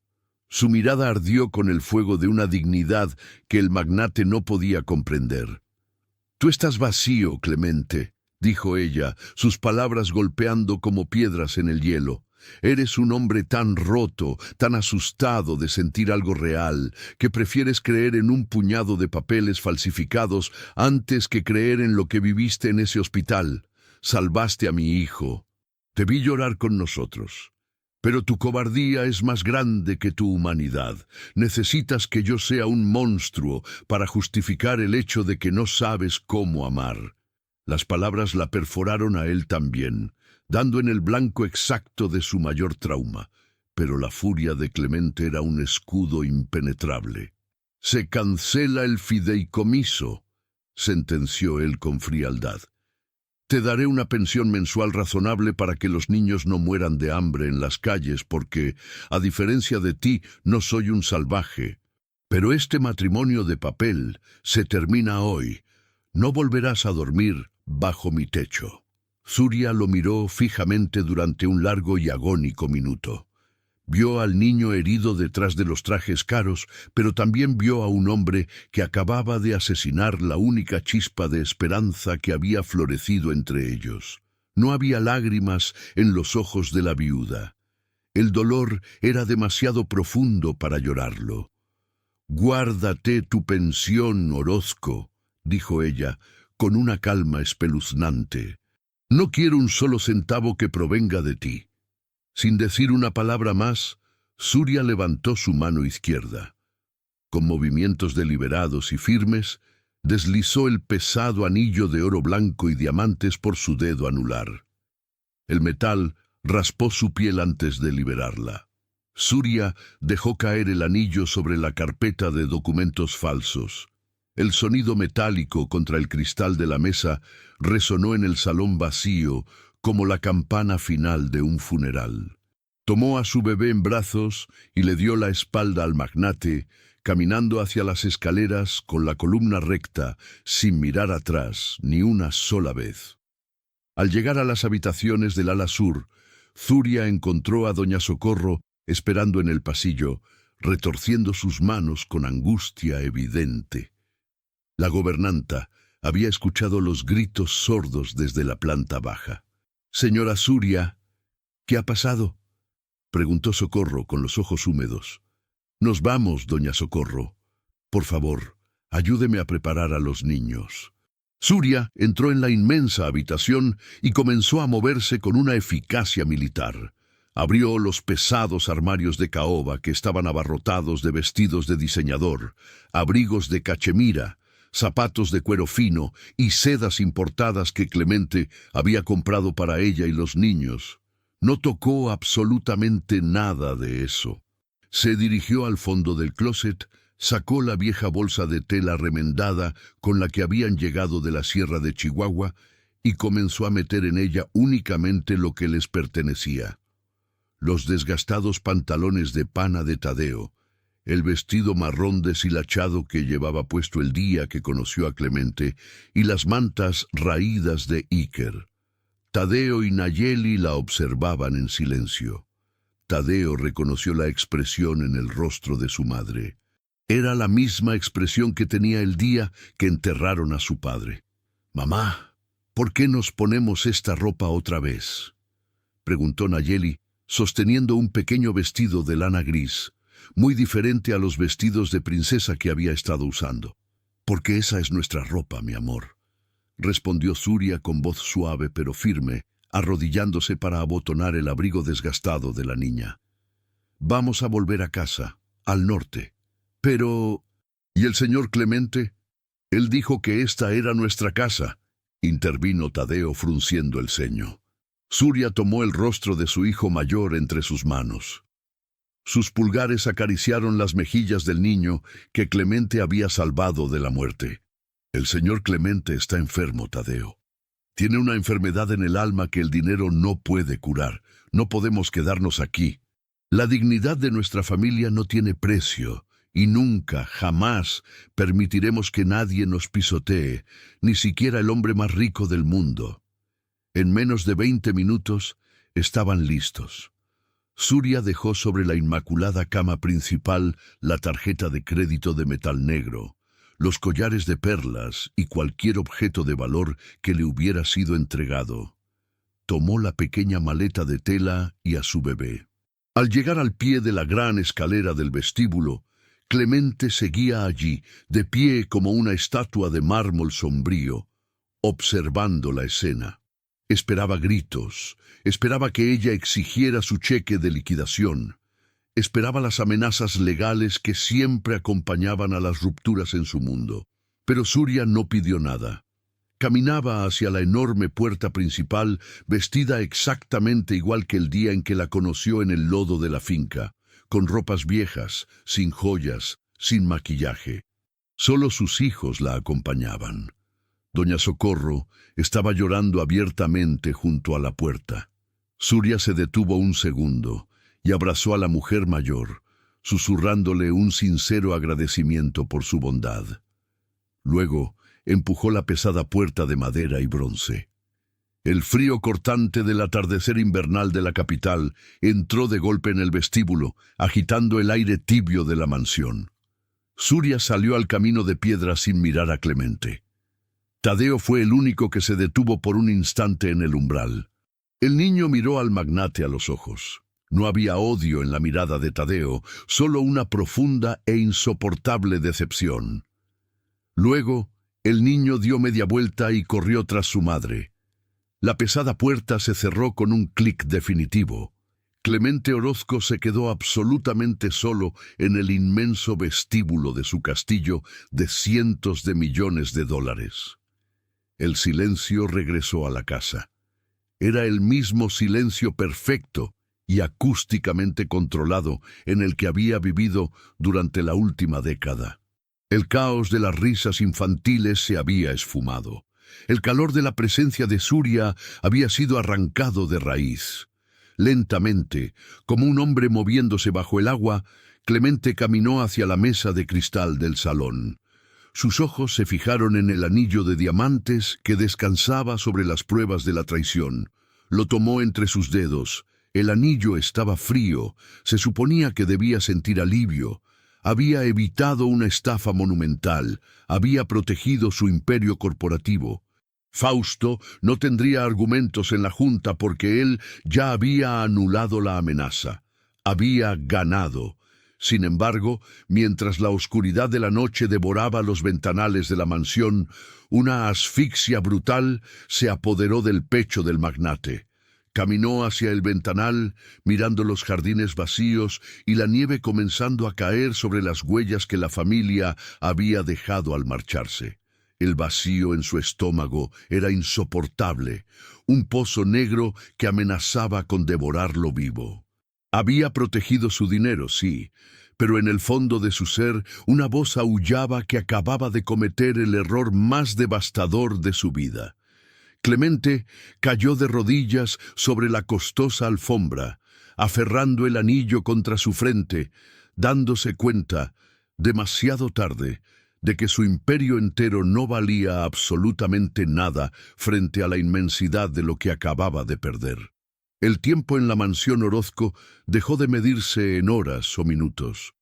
Su mirada ardió con el fuego de una dignidad que el magnate no podía comprender. «Tú estás vacío, Clemente», dijo ella, sus palabras golpeando como piedras en el hielo. «Eres un hombre tan roto, tan asustado de sentir algo real, que prefieres creer en un puñado de papeles falsificados antes que creer en lo que viviste en ese hospital. Salvaste a mi hijo. Te vi llorar con nosotros. Pero tu cobardía es más grande que tu humanidad. Necesitas que yo sea un monstruo para justificar el hecho de que no sabes cómo amar». Las palabras la perforaron a él también, dando en el blanco exacto de su mayor trauma, pero la furia de Clemente era un escudo impenetrable. «Se cancela el fideicomiso», sentenció él con frialdad. «Te daré una pensión mensual razonable para que los niños no mueran de hambre en las calles porque, a diferencia de ti, no soy un salvaje. Pero este matrimonio de papel se termina hoy. No volverás a dormir bajo mi techo». Zuria lo miró fijamente durante un largo y agónico minuto. Vio al niño herido detrás de los trajes caros, pero también vio a un hombre que acababa de asesinar la única chispa de esperanza que había florecido entre ellos. No había lágrimas en los ojos de la viuda. El dolor era demasiado profundo para llorarlo. «Guárdate tu pensión, Orozco», dijo ella, con una calma espeluznante. «No quiero un solo centavo que provenga de ti». Sin decir una palabra más, Zuria levantó su mano izquierda. Con movimientos deliberados y firmes, deslizó el pesado anillo de oro blanco y diamantes por su dedo anular. El metal raspó su piel antes de liberarla. Zuria dejó caer el anillo sobre la carpeta de documentos falsos. El sonido metálico contra el cristal de la mesa resonó en el salón vacío como la campana final de un funeral. Tomó a su bebé en brazos y le dio la espalda al magnate, caminando hacia las escaleras con la columna recta, sin mirar atrás ni una sola vez. Al llegar a las habitaciones del ala sur, Zuria encontró a doña Socorro esperando en el pasillo, retorciendo sus manos con angustia evidente. La gobernanta había escuchado los gritos sordos desde la planta baja. «Señora Zuria, ¿qué ha pasado?», preguntó Socorro con los ojos húmedos. «Nos vamos, doña Socorro. Por favor, ayúdeme a preparar a los niños». Zuria entró en la inmensa habitación y comenzó a moverse con una eficacia militar. Abrió los pesados armarios de caoba que estaban abarrotados de vestidos de diseñador, abrigos de cachemira, zapatos de cuero fino y sedas importadas que Clemente había comprado para ella y los niños. No tocó absolutamente nada de eso. Se dirigió al fondo del closet, sacó la vieja bolsa de tela remendada con la que habían llegado de la sierra de Chihuahua y comenzó a meter en ella únicamente lo que les pertenecía. Los desgastados pantalones de pana de Tadeo, el vestido marrón deshilachado que llevaba puesto el día que conoció a Clemente y las mantas raídas de Iker. Tadeo y Nayeli la observaban en silencio. Tadeo reconoció la expresión en el rostro de su madre. Era la misma expresión que tenía el día que enterraron a su padre. «Mamá, ¿por qué nos ponemos esta ropa otra vez?», preguntó Nayeli, sosteniendo un pequeño vestido de lana gris, muy diferente a los vestidos de princesa que había estado usando. «Porque esa es nuestra ropa, mi amor», respondió Zuria con voz suave pero firme, arrodillándose para abotonar el abrigo desgastado de la niña. «Vamos a volver a casa, al norte. Pero... ¿y el señor Clemente? Él dijo que esta era nuestra casa», intervino Tadeo frunciendo el ceño. Zuria tomó el rostro de su hijo mayor entre sus manos. Sus pulgares acariciaron las mejillas del niño que Clemente había salvado de la muerte. «El señor Clemente está enfermo, Tadeo. Tiene una enfermedad en el alma que el dinero no puede curar. No podemos quedarnos aquí. La dignidad de nuestra familia no tiene precio, y nunca, jamás, permitiremos que nadie nos pisotee, ni siquiera el hombre más rico del mundo». En menos de 20 minutos estaban listos. Zuria dejó sobre la inmaculada cama principal la tarjeta de crédito de metal negro, los collares de perlas y cualquier objeto de valor que le hubiera sido entregado. Tomó la pequeña maleta de tela y a su bebé. Al llegar al pie de la gran escalera del vestíbulo, Clemente seguía allí, de pie como una estatua de mármol sombrío, observando la escena. Esperaba gritos, esperaba que ella exigiera su cheque de liquidación, esperaba las amenazas legales que siempre acompañaban a las rupturas en su mundo. Pero Zuria no pidió nada. Caminaba hacia la enorme puerta principal, vestida exactamente igual que el día en que la conoció en el lodo de la finca, con ropas viejas, sin joyas, sin maquillaje. Solo sus hijos la acompañaban. Doña Socorro estaba llorando abiertamente junto a la puerta. Zuria se detuvo un segundo y abrazó a la mujer mayor, susurrándole un sincero agradecimiento por su bondad. Luego empujó la pesada puerta de madera y bronce. El frío cortante del atardecer invernal de la capital entró de golpe en el vestíbulo, agitando el aire tibio de la mansión. Surya salió al camino de piedra sin mirar a Clemente. Tadeo fue el único que se detuvo por un instante en el umbral. El niño miró al magnate a los ojos. No había odio en la mirada de Tadeo, solo una profunda e insoportable decepción. Luego, el niño dio media vuelta y corrió tras su madre. La pesada puerta se cerró con un clic definitivo. Clemente Orozco se quedó absolutamente solo en el inmenso vestíbulo de su castillo de cientos de millones de dólares. El silencio regresó a la casa. Era el mismo silencio perfecto y acústicamente controlado en el que había vivido durante la última década. El caos de las risas infantiles se había esfumado. El calor de la presencia de Surya había sido arrancado de raíz. Lentamente, como un hombre moviéndose bajo el agua, Clemente caminó hacia la mesa de cristal del salón. Sus ojos se fijaron en el anillo de diamantes que descansaba sobre las pruebas de la traición. Lo tomó entre sus dedos. El anillo estaba frío. Se suponía que debía sentir alivio. Había evitado una estafa monumental. Había protegido su imperio corporativo. Fausto no tendría argumentos en la junta porque él ya había anulado la amenaza. Había ganado. Sin embargo, mientras la oscuridad de la noche devoraba los ventanales de la mansión, una asfixia brutal se apoderó del pecho del magnate. Caminó hacia el ventanal, mirando los jardines vacíos y la nieve comenzando a caer sobre las huellas que la familia había dejado al marcharse. El vacío en su estómago era insoportable, un pozo negro que amenazaba con devorarlo vivo. Había protegido su dinero, sí, pero en el fondo de su ser una voz aullaba que acababa de cometer el error más devastador de su vida. Clemente cayó de rodillas sobre la costosa alfombra, aferrando el anillo contra su frente, dándose cuenta, demasiado tarde, de que su imperio entero no valía absolutamente nada frente a la inmensidad de lo que acababa de perder. El tiempo en la mansión Orozco dejó de medirse en horas o minutos.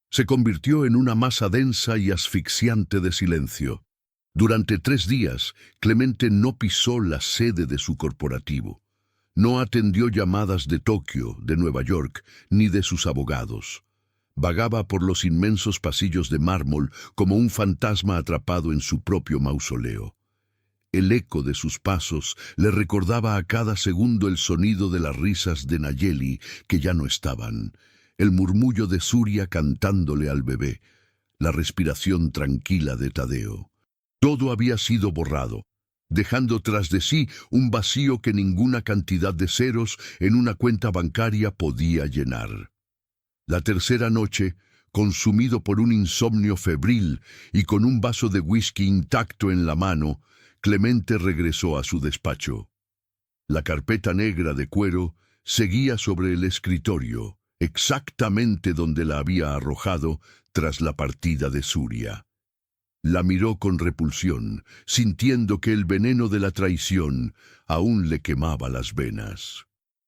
Se convirtió en una masa densa y asfixiante de silencio. Durante 3 días, Clemente no pisó la sede de su corporativo. No atendió llamadas de Tokio, de Nueva York, ni de sus abogados. Vagaba por los inmensos pasillos de mármol como un fantasma atrapado en su propio mausoleo. El eco de sus pasos le recordaba a cada segundo el sonido de las risas de Nayeli, que ya no estaban, el murmullo de Surya cantándole al bebé, la respiración tranquila de Tadeo. Todo había sido borrado, dejando tras de sí un vacío que ninguna cantidad de ceros en una cuenta bancaria podía llenar. La tercera noche, consumido por un insomnio febril y con un vaso de whisky intacto en la mano, Clemente regresó a su despacho. La carpeta negra de cuero seguía sobre el escritorio, exactamente donde la había arrojado tras la partida de Surya. La miró con repulsión, sintiendo que el veneno de la traición aún le quemaba las venas.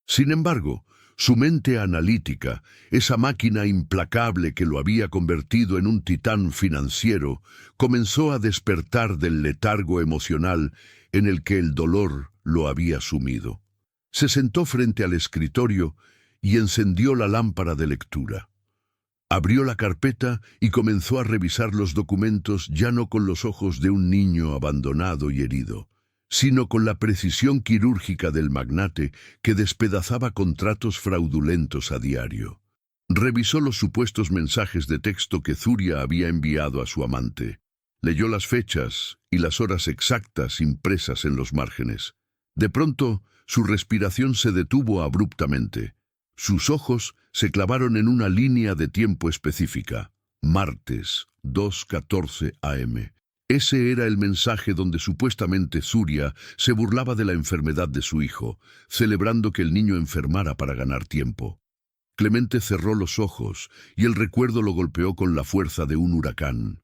Sin embargo, su mente analítica, esa máquina implacable que lo había convertido en un titán financiero, comenzó a despertar del letargo emocional en el que el dolor lo había sumido. Se sentó frente al escritorio y encendió la lámpara de lectura. Abrió la carpeta y comenzó a revisar los documentos ya no con los ojos de un niño abandonado y herido, sino con la precisión quirúrgica del magnate que despedazaba contratos fraudulentos a diario. Revisó los supuestos mensajes de texto que Surya había enviado a su amante. Leyó las fechas y las horas exactas impresas en los márgenes. De pronto, su respiración se detuvo abruptamente. Sus ojos se clavaron en una línea de tiempo específica. Martes, 2:14 am. Ese era el mensaje donde supuestamente Surya se burlaba de la enfermedad de su hijo, celebrando que el niño enfermara para ganar tiempo. Clemente cerró los ojos y el recuerdo lo golpeó con la fuerza de un huracán.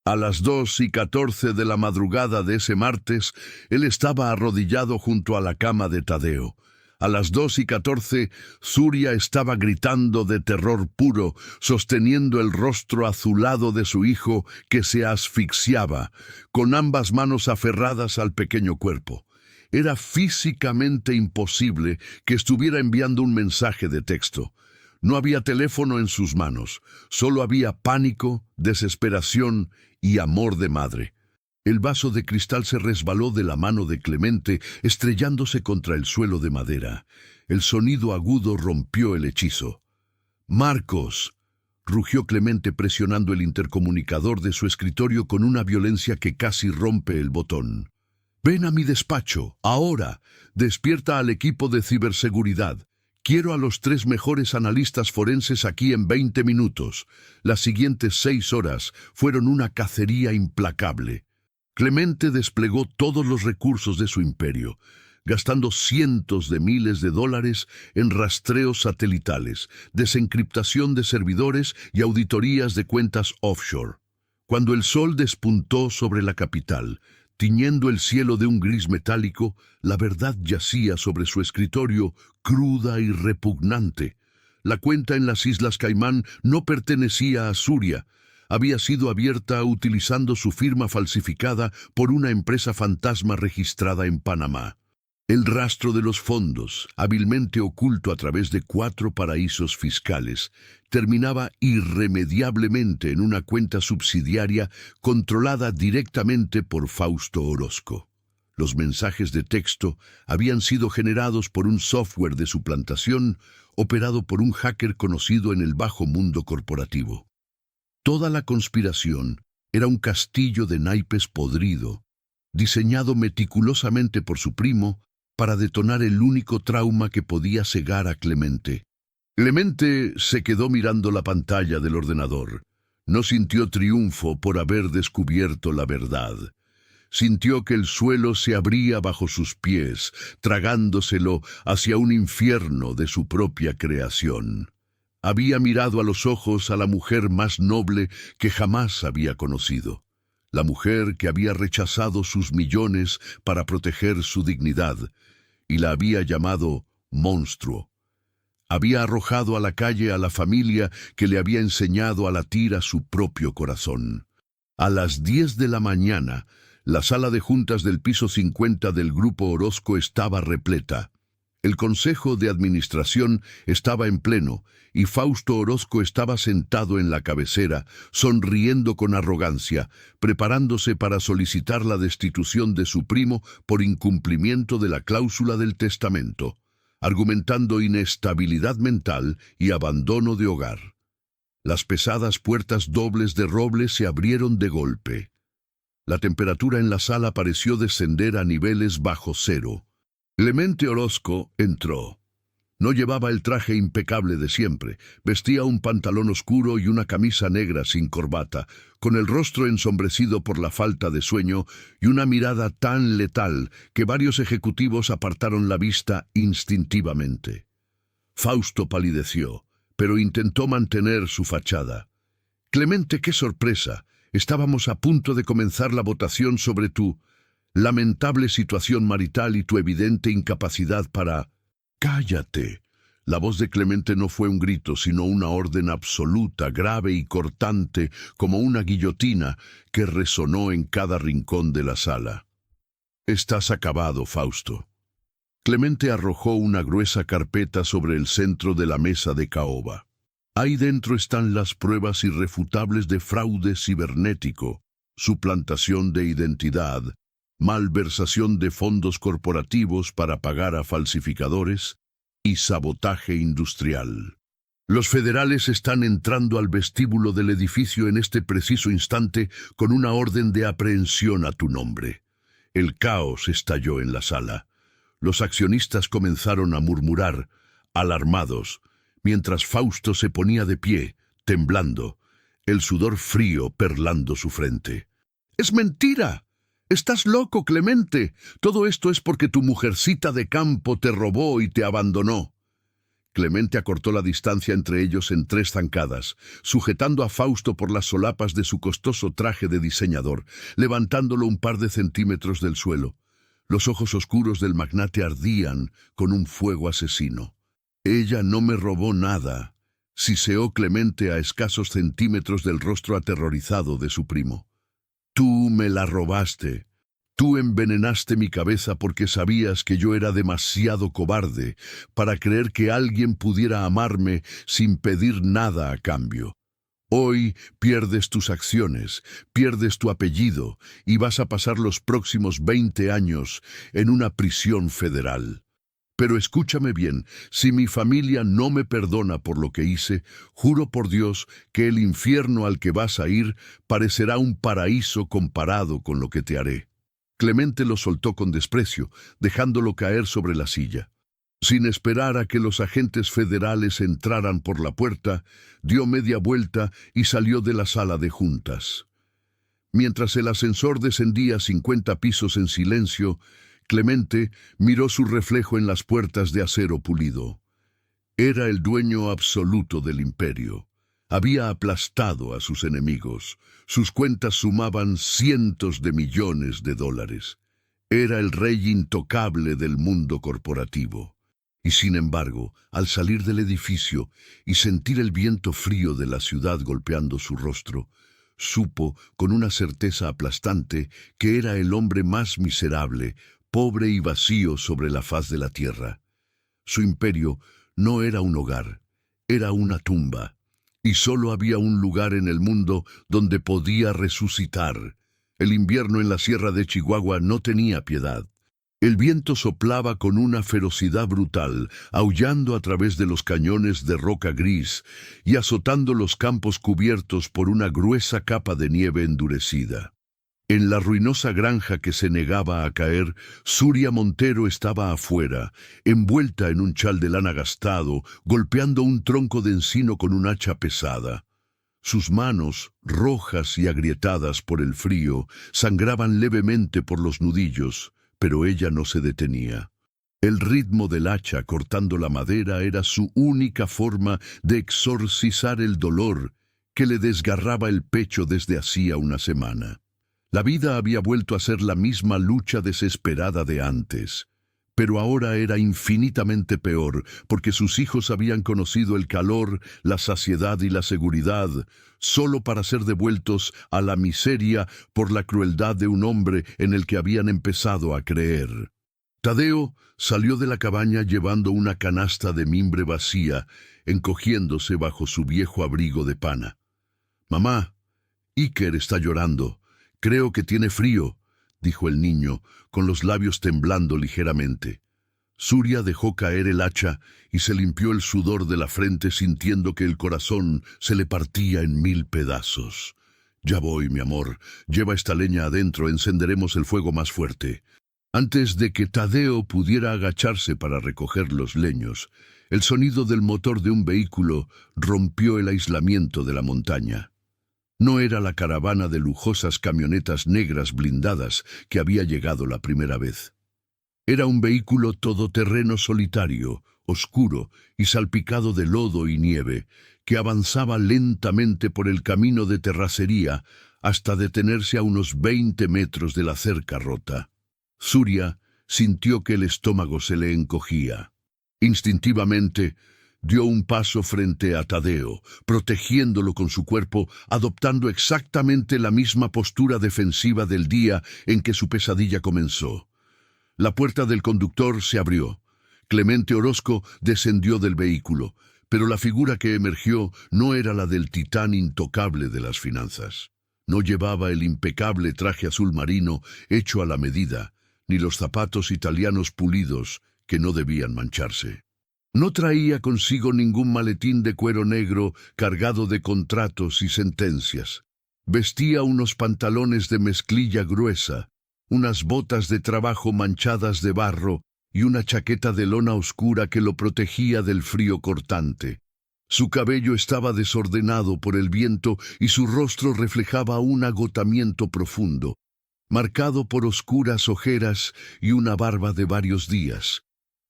A las 2:14 de la madrugada de ese martes, él estaba arrodillado junto a la cama de Tadeo. A las 2:14, Zuria estaba gritando de terror puro, sosteniendo el rostro azulado de su hijo que se asfixiaba, con ambas manos aferradas al pequeño cuerpo. Era físicamente imposible que estuviera enviando un mensaje de texto. No había teléfono en sus manos, solo había pánico, desesperación y amor de madre. El vaso de cristal se resbaló de la mano de Clemente, estrellándose contra el suelo de madera. El sonido agudo rompió el hechizo. «Marcos», rugió Clemente presionando el intercomunicador de su escritorio con una violencia que casi rompe el botón. «Ven a mi despacho, ahora. Despierta al equipo de ciberseguridad. Quiero a los 3 mejores analistas forenses aquí en 20 minutos. Las siguientes 6 horas fueron una cacería implacable». Clemente desplegó todos los recursos de su imperio, gastando cientos de miles de dólares en rastreos satelitales, desencriptación de servidores y auditorías de cuentas offshore. Cuando el sol despuntó sobre la capital, tiñendo el cielo de un gris metálico, la verdad yacía sobre su escritorio, cruda y repugnante. La cuenta en las Islas Caimán no pertenecía a Zuria. Había sido abierta utilizando su firma falsificada por una empresa fantasma registrada en Panamá. El rastro de los fondos, hábilmente oculto a través de 4 paraísos fiscales, terminaba irremediablemente en una cuenta subsidiaria controlada directamente por Fausto Orozco. Los mensajes de texto habían sido generados por un software de suplantación operado por un hacker conocido en el bajo mundo corporativo. Toda la conspiración era un castillo de naipes podrido, diseñado meticulosamente por su primo para detonar el único trauma que podía cegar a Clemente. Clemente se quedó mirando la pantalla del ordenador. No sintió triunfo por haber descubierto la verdad. Sintió que el suelo se abría bajo sus pies, tragándoselo hacia un infierno de su propia creación. Había mirado a los ojos a la mujer más noble que jamás había conocido. La mujer que había rechazado sus millones para proteger su dignidad, y la había llamado monstruo. Había arrojado a la calle a la familia que le había enseñado a latir a su propio corazón. A las 10 de la mañana, la sala de juntas del piso 50 del Grupo Orozco estaba repleta. El Consejo de Administración estaba en pleno y Fausto Orozco estaba sentado en la cabecera, sonriendo con arrogancia, preparándose para solicitar la destitución de su primo por incumplimiento de la cláusula del testamento, argumentando inestabilidad mental y abandono de hogar. Las pesadas puertas dobles de roble se abrieron de golpe. La temperatura en la sala pareció descender a niveles bajo cero. Clemente Orozco entró. No llevaba el traje impecable de siempre, vestía un pantalón oscuro y una camisa negra sin corbata, con el rostro ensombrecido por la falta de sueño y una mirada tan letal que varios ejecutivos apartaron la vista instintivamente. Fausto palideció, pero intentó mantener su fachada. «Clemente, qué sorpresa. Estábamos a punto de comenzar la votación sobre tu lamentable situación marital y tu evidente incapacidad para...» «Cállate». La voz de Clemente no fue un grito, sino una orden absoluta, grave y cortante, como una guillotina que resonó en cada rincón de la sala. «Estás acabado, Fausto». Clemente arrojó una gruesa carpeta sobre el centro de la mesa de caoba. Ahí dentro están las pruebas irrefutables de fraude cibernético, suplantación de identidad, malversación de fondos corporativos para pagar a falsificadores y sabotaje industrial. Los federales están entrando al vestíbulo del edificio en este preciso instante con una orden de aprehensión a tu nombre. El caos estalló en la sala. Los accionistas comenzaron a murmurar, alarmados, mientras Fausto se ponía de pie, temblando, el sudor frío perlando su frente. «¡Es mentira! Estás loco, Clemente. Todo esto es porque tu mujercita de campo te robó y te abandonó». Clemente acortó la distancia entre ellos en 3 zancadas, sujetando a Fausto por las solapas de su costoso traje de diseñador, levantándolo un par de centímetros del suelo. Los ojos oscuros del magnate ardían con un fuego asesino. «Ella no me robó nada», siseó Clemente a escasos centímetros del rostro aterrorizado de su primo. «Tú me la robaste. Tú envenenaste mi cabeza porque sabías que yo era demasiado cobarde para creer que alguien pudiera amarme sin pedir nada a cambio. Hoy pierdes tus acciones, pierdes tu apellido y vas a pasar los próximos 20 años en una prisión federal. Pero escúchame bien, si mi familia no me perdona por lo que hice, juro por Dios que el infierno al que vas a ir parecerá un paraíso comparado con lo que te haré». Clemente lo soltó con desprecio, dejándolo caer sobre la silla. Sin esperar a que los agentes federales entraran por la puerta, dio media vuelta y salió de la sala de juntas. Mientras el ascensor descendía 50 pisos en silencio, Clemente miró su reflejo en las puertas de acero pulido. Era el dueño absoluto del imperio. Había aplastado a sus enemigos. Sus cuentas sumaban cientos de millones de dólares. Era el rey intocable del mundo corporativo. Y sin embargo, al salir del edificio y sentir el viento frío de la ciudad golpeando su rostro, supo con una certeza aplastante que era el hombre más miserable, pobre y vacío sobre la faz de la tierra. Su imperio no era un hogar, era una tumba. Y solo había un lugar en el mundo donde podía resucitar. El invierno en la sierra de Chihuahua no tenía piedad. El viento soplaba con una ferocidad brutal, aullando a través de los cañones de roca gris y azotando los campos cubiertos por una gruesa capa de nieve endurecida. En la ruinosa granja que se negaba a caer, Suria Montero estaba afuera, envuelta en un chal de lana gastado, golpeando un tronco de encino con un hacha pesada. Sus manos, rojas y agrietadas por el frío, sangraban levemente por los nudillos, pero ella no se detenía. El ritmo del hacha cortando la madera era su única forma de exorcizar el dolor que le desgarraba el pecho desde hacía una semana. La vida había vuelto a ser la misma lucha desesperada de antes, pero ahora era infinitamente peor, porque sus hijos habían conocido el calor, la saciedad y la seguridad, solo para ser devueltos a la miseria por la crueldad de un hombre en el que habían empezado a creer. Tadeo salió de la cabaña llevando una canasta de mimbre vacía, encogiéndose bajo su viejo abrigo de pana. «Mamá, Iker está llorando. Creo que tiene frío», dijo el niño, con los labios temblando ligeramente. Suria dejó caer el hacha y se limpió el sudor de la frente sintiendo que el corazón se le partía en 1000 pedazos. «Ya voy, mi amor. Lleva esta leña adentro, encenderemos el fuego más fuerte». Antes de que Tadeo pudiera agacharse para recoger los leños, el sonido del motor de un vehículo rompió el aislamiento de la montaña. No era la caravana de lujosas camionetas negras blindadas que había llegado la primera vez. Era un vehículo todoterreno solitario, oscuro y salpicado de lodo y nieve, que avanzaba lentamente por el camino de terracería hasta detenerse a unos 20 metros de la cerca rota. Suria sintió que el estómago se le encogía. Instintivamente, dio un paso frente a Tadeo, protegiéndolo con su cuerpo, adoptando exactamente la misma postura defensiva del día en que su pesadilla comenzó. La puerta del conductor se abrió. Clemente Orozco descendió del vehículo, pero la figura que emergió no era la del titán intocable de las finanzas. No llevaba el impecable traje azul marino hecho a la medida, ni los zapatos italianos pulidos que no debían mancharse. No traía consigo ningún maletín de cuero negro cargado de contratos y sentencias. Vestía unos pantalones de mezclilla gruesa, unas botas de trabajo manchadas de barro y una chaqueta de lona oscura que lo protegía del frío cortante. Su cabello estaba desordenado por el viento y su rostro reflejaba un agotamiento profundo, marcado por oscuras ojeras y una barba de varios días.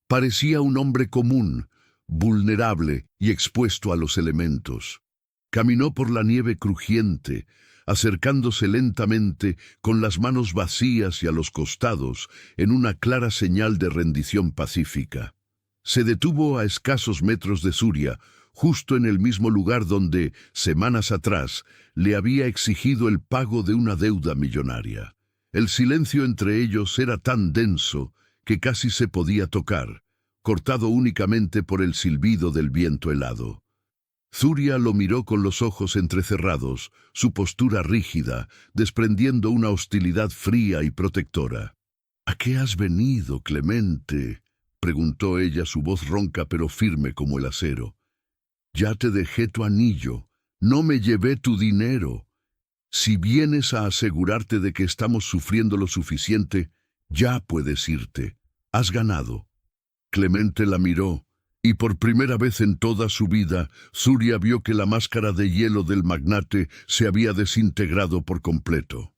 Parecía un hombre común, vulnerable y expuesto a los elementos. Caminó por la nieve crujiente, acercándose lentamente con las manos vacías y a los costados en una clara señal de rendición pacífica. Se detuvo a escasos metros de Surya, justo en el mismo lugar donde, semanas atrás, le había exigido el pago de una deuda millonaria. El silencio entre ellos era tan denso que casi se podía tocar, cortado únicamente por el silbido del viento helado. Surya lo miró con los ojos entrecerrados, su postura rígida, desprendiendo una hostilidad fría y protectora. «¿A qué has venido, Clemente?», preguntó ella, su voz ronca pero firme como el acero. «Ya te dejé tu anillo, no me llevé tu dinero. Si vienes a asegurarte de que estamos sufriendo lo suficiente, ya puedes irte. Has ganado». Clemente la miró, y por primera vez en toda su vida, Surya vio que la máscara de hielo del magnate se había desintegrado por completo.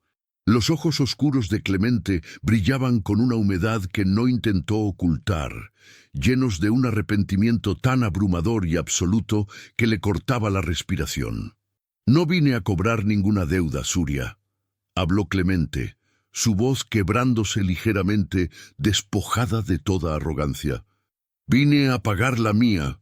Los ojos oscuros de Clemente brillaban con una humedad que no intentó ocultar, llenos de un arrepentimiento tan abrumador y absoluto que le cortaba la respiración. «No vine a cobrar ninguna deuda, Surya», habló Clemente, su voz quebrándose ligeramente, despojada de toda arrogancia. «Vine a pagar la mía».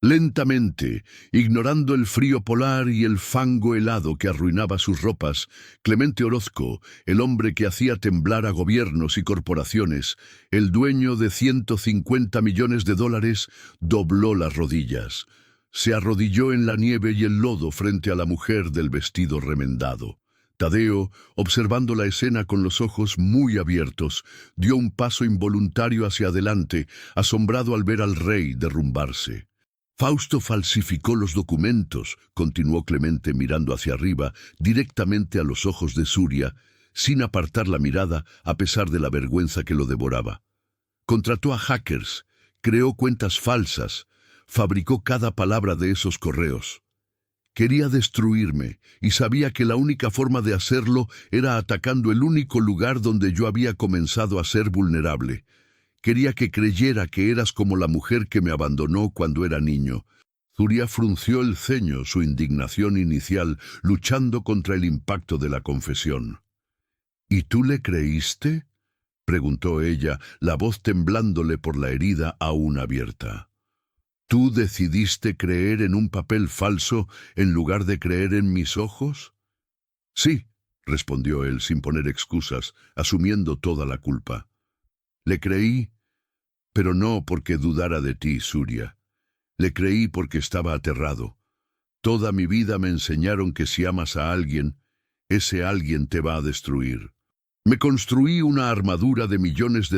Lentamente, ignorando el frío polar y el fango helado que arruinaba sus ropas, Clemente Orozco, el hombre que hacía temblar a gobiernos y corporaciones, el dueño de $150 millones, dobló las rodillas. Se arrodilló en la nieve y el lodo frente a la mujer del vestido remendado. Tadeo, observando la escena con los ojos muy abiertos, dio un paso involuntario hacia adelante, asombrado al ver al rey derrumbarse. «Fausto falsificó los documentos», continuó Clemente mirando hacia arriba, directamente a los ojos de Surya, sin apartar la mirada a pesar de la vergüenza que lo devoraba. «Contrató a hackers, creó cuentas falsas, fabricó cada palabra de esos correos. Quería destruirme y sabía que la única forma de hacerlo era atacando el único lugar donde yo había comenzado a ser vulnerable. Quería que creyera que eras como la mujer que me abandonó cuando era niño». Surya frunció el ceño, su indignación inicial, luchando contra el impacto de la confesión. «¿Y tú le creíste?», preguntó ella, la voz temblándole por la herida aún abierta. «¿Tú decidiste creer en un papel falso en lugar de creer en mis ojos?» «Sí», respondió él sin poner excusas, asumiendo toda la culpa. «Le creí, pero no porque dudara de ti, Surya. Le creí porque estaba aterrado. Toda mi vida me enseñaron que si amas a alguien, ese alguien te va a destruir. Me construí una armadura de $millones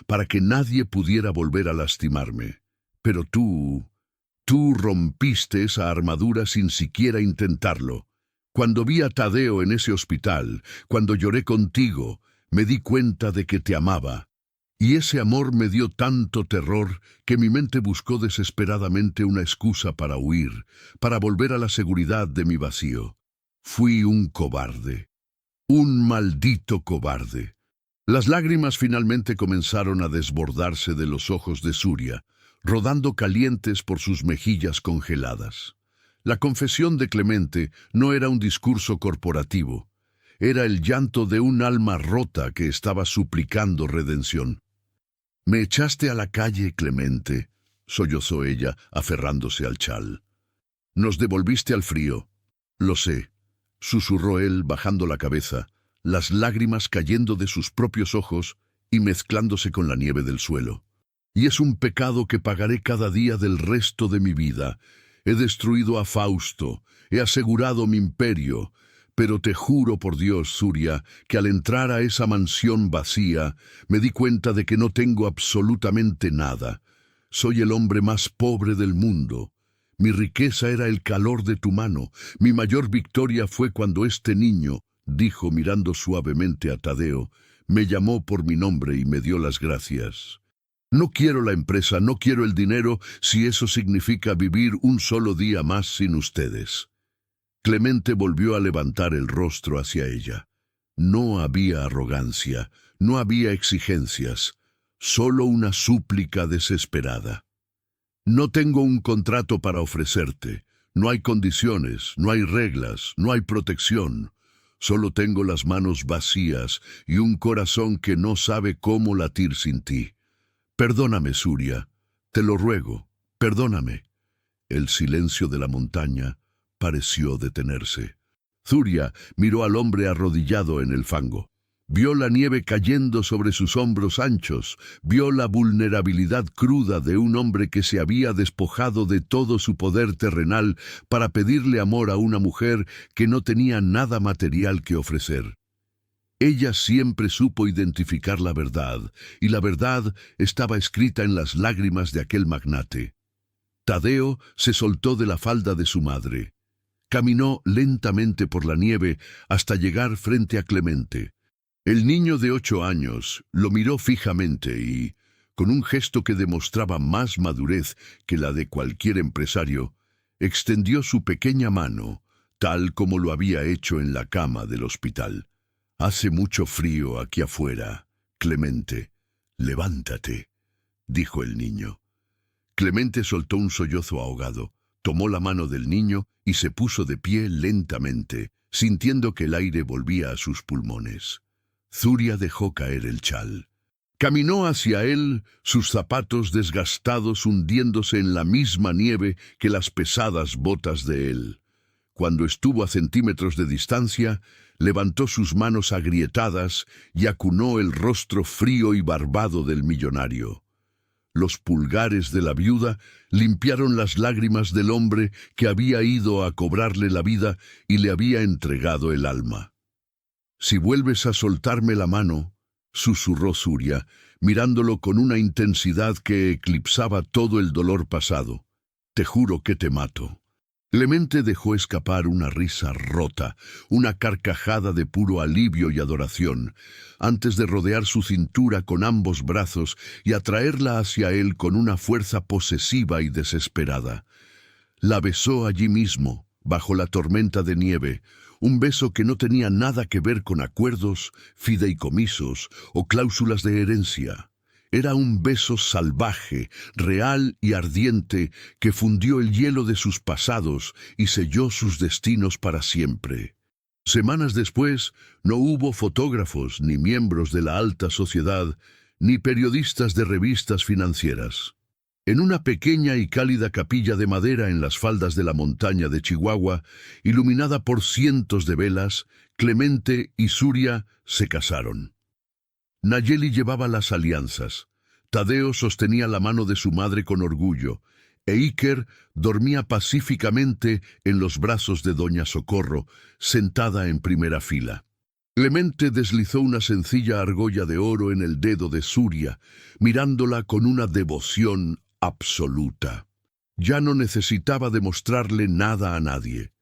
para que nadie pudiera volver a lastimarme. Pero tú rompiste esa armadura sin siquiera intentarlo. Cuando vi a Tadeo en ese hospital, cuando lloré contigo, me di cuenta de que te amaba. Y ese amor me dio tanto terror que mi mente buscó desesperadamente una excusa para huir, para volver a la seguridad de mi vacío. Fui un cobarde. Un maldito cobarde». Las lágrimas finalmente comenzaron a desbordarse de los ojos de Surya, rodando calientes por sus mejillas congeladas. La confesión de Clemente no era un discurso corporativo. Era el llanto de un alma rota que estaba suplicando redención. «Me echaste a la calle, Clemente», sollozó ella, aferrándose al chal. «Nos devolviste al frío». «Lo sé», susurró él, bajando la cabeza, las lágrimas cayendo de sus propios ojos y mezclándose con la nieve del suelo. «Y es un pecado que pagaré cada día del resto de mi vida. He destruido a Fausto, he asegurado mi imperio, pero te juro por Dios, Surya, que al entrar a esa mansión vacía, me di cuenta de que no tengo absolutamente nada. Soy el hombre más pobre del mundo. Mi riqueza era el calor de tu mano. Mi mayor victoria fue cuando este niño», dijo mirando suavemente a Tadeo, «me llamó por mi nombre y me dio las gracias. No quiero la empresa, no quiero el dinero, si eso significa vivir un solo día más sin ustedes». Clemente volvió a levantar el rostro hacia ella. No había arrogancia, no había exigencias, solo una súplica desesperada. No tengo un contrato para ofrecerte. No hay condiciones, no hay reglas, no hay protección. Solo tengo las manos vacías y un corazón que no sabe cómo latir sin ti. Perdóname, Surya. Te lo ruego, perdóname. El silencio de la montaña pareció detenerse. Surya miró al hombre arrodillado en el fango. Vio la nieve cayendo sobre sus hombros anchos, vio la vulnerabilidad cruda de un hombre que se había despojado de todo su poder terrenal para pedirle amor a una mujer que no tenía nada material que ofrecer. Ella siempre supo identificar la verdad, y la verdad estaba escrita en las lágrimas de aquel magnate. Tadeo se soltó de la falda de su madre. Caminó lentamente por la nieve hasta llegar frente a Clemente. El niño de 8 años lo miró fijamente y, con un gesto que demostraba más madurez que la de cualquier empresario, extendió su pequeña mano, tal como lo había hecho en la cama del hospital. «Hace mucho frío aquí afuera, Clemente. Levántate», dijo el niño. Clemente soltó un sollozo ahogado, tomó la mano del niño y se puso de pie lentamente, sintiendo que el aire volvía a sus pulmones. Surya dejó caer el chal. Caminó hacia él, sus zapatos desgastados hundiéndose en la misma nieve que las pesadas botas de él. Cuando estuvo a centímetros de distancia, levantó sus manos agrietadas y acunó el rostro frío y barbado del millonario. Los pulgares de la viuda limpiaron las lágrimas del hombre que había ido a cobrarle la vida y le había entregado el alma. «Si vuelves a soltarme la mano», susurró Surya, mirándolo con una intensidad que eclipsaba todo el dolor pasado, «te juro que te mato». Clemente dejó escapar una risa rota, una carcajada de puro alivio y adoración, antes de rodear su cintura con ambos brazos y atraerla hacia él con una fuerza posesiva y desesperada. La besó allí mismo, bajo la tormenta de nieve, un beso que no tenía nada que ver con acuerdos, fideicomisos o cláusulas de herencia. Era un beso salvaje, real y ardiente que fundió el hielo de sus pasados y selló sus destinos para siempre. Semanas después, no hubo fotógrafos, ni miembros de la alta sociedad, ni periodistas de revistas financieras. En una pequeña y cálida capilla de madera en las faldas de la montaña de Chihuahua, iluminada por cientos de velas, Clemente y Surya se casaron. Nayeli llevaba las alianzas, Tadeo sostenía la mano de su madre con orgullo, e Iker dormía pacíficamente en los brazos de doña Socorro, sentada en primera fila. Clemente deslizó una sencilla argolla de oro en el dedo de Surya, mirándola con una devoción absoluta. Ya no necesitaba demostrarle nada a nadie.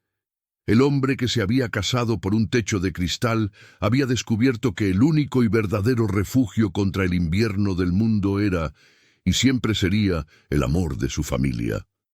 El hombre que se había casado por un techo de cristal había descubierto que el único y verdadero refugio contra el invierno del mundo era, y siempre sería, el amor de su familia.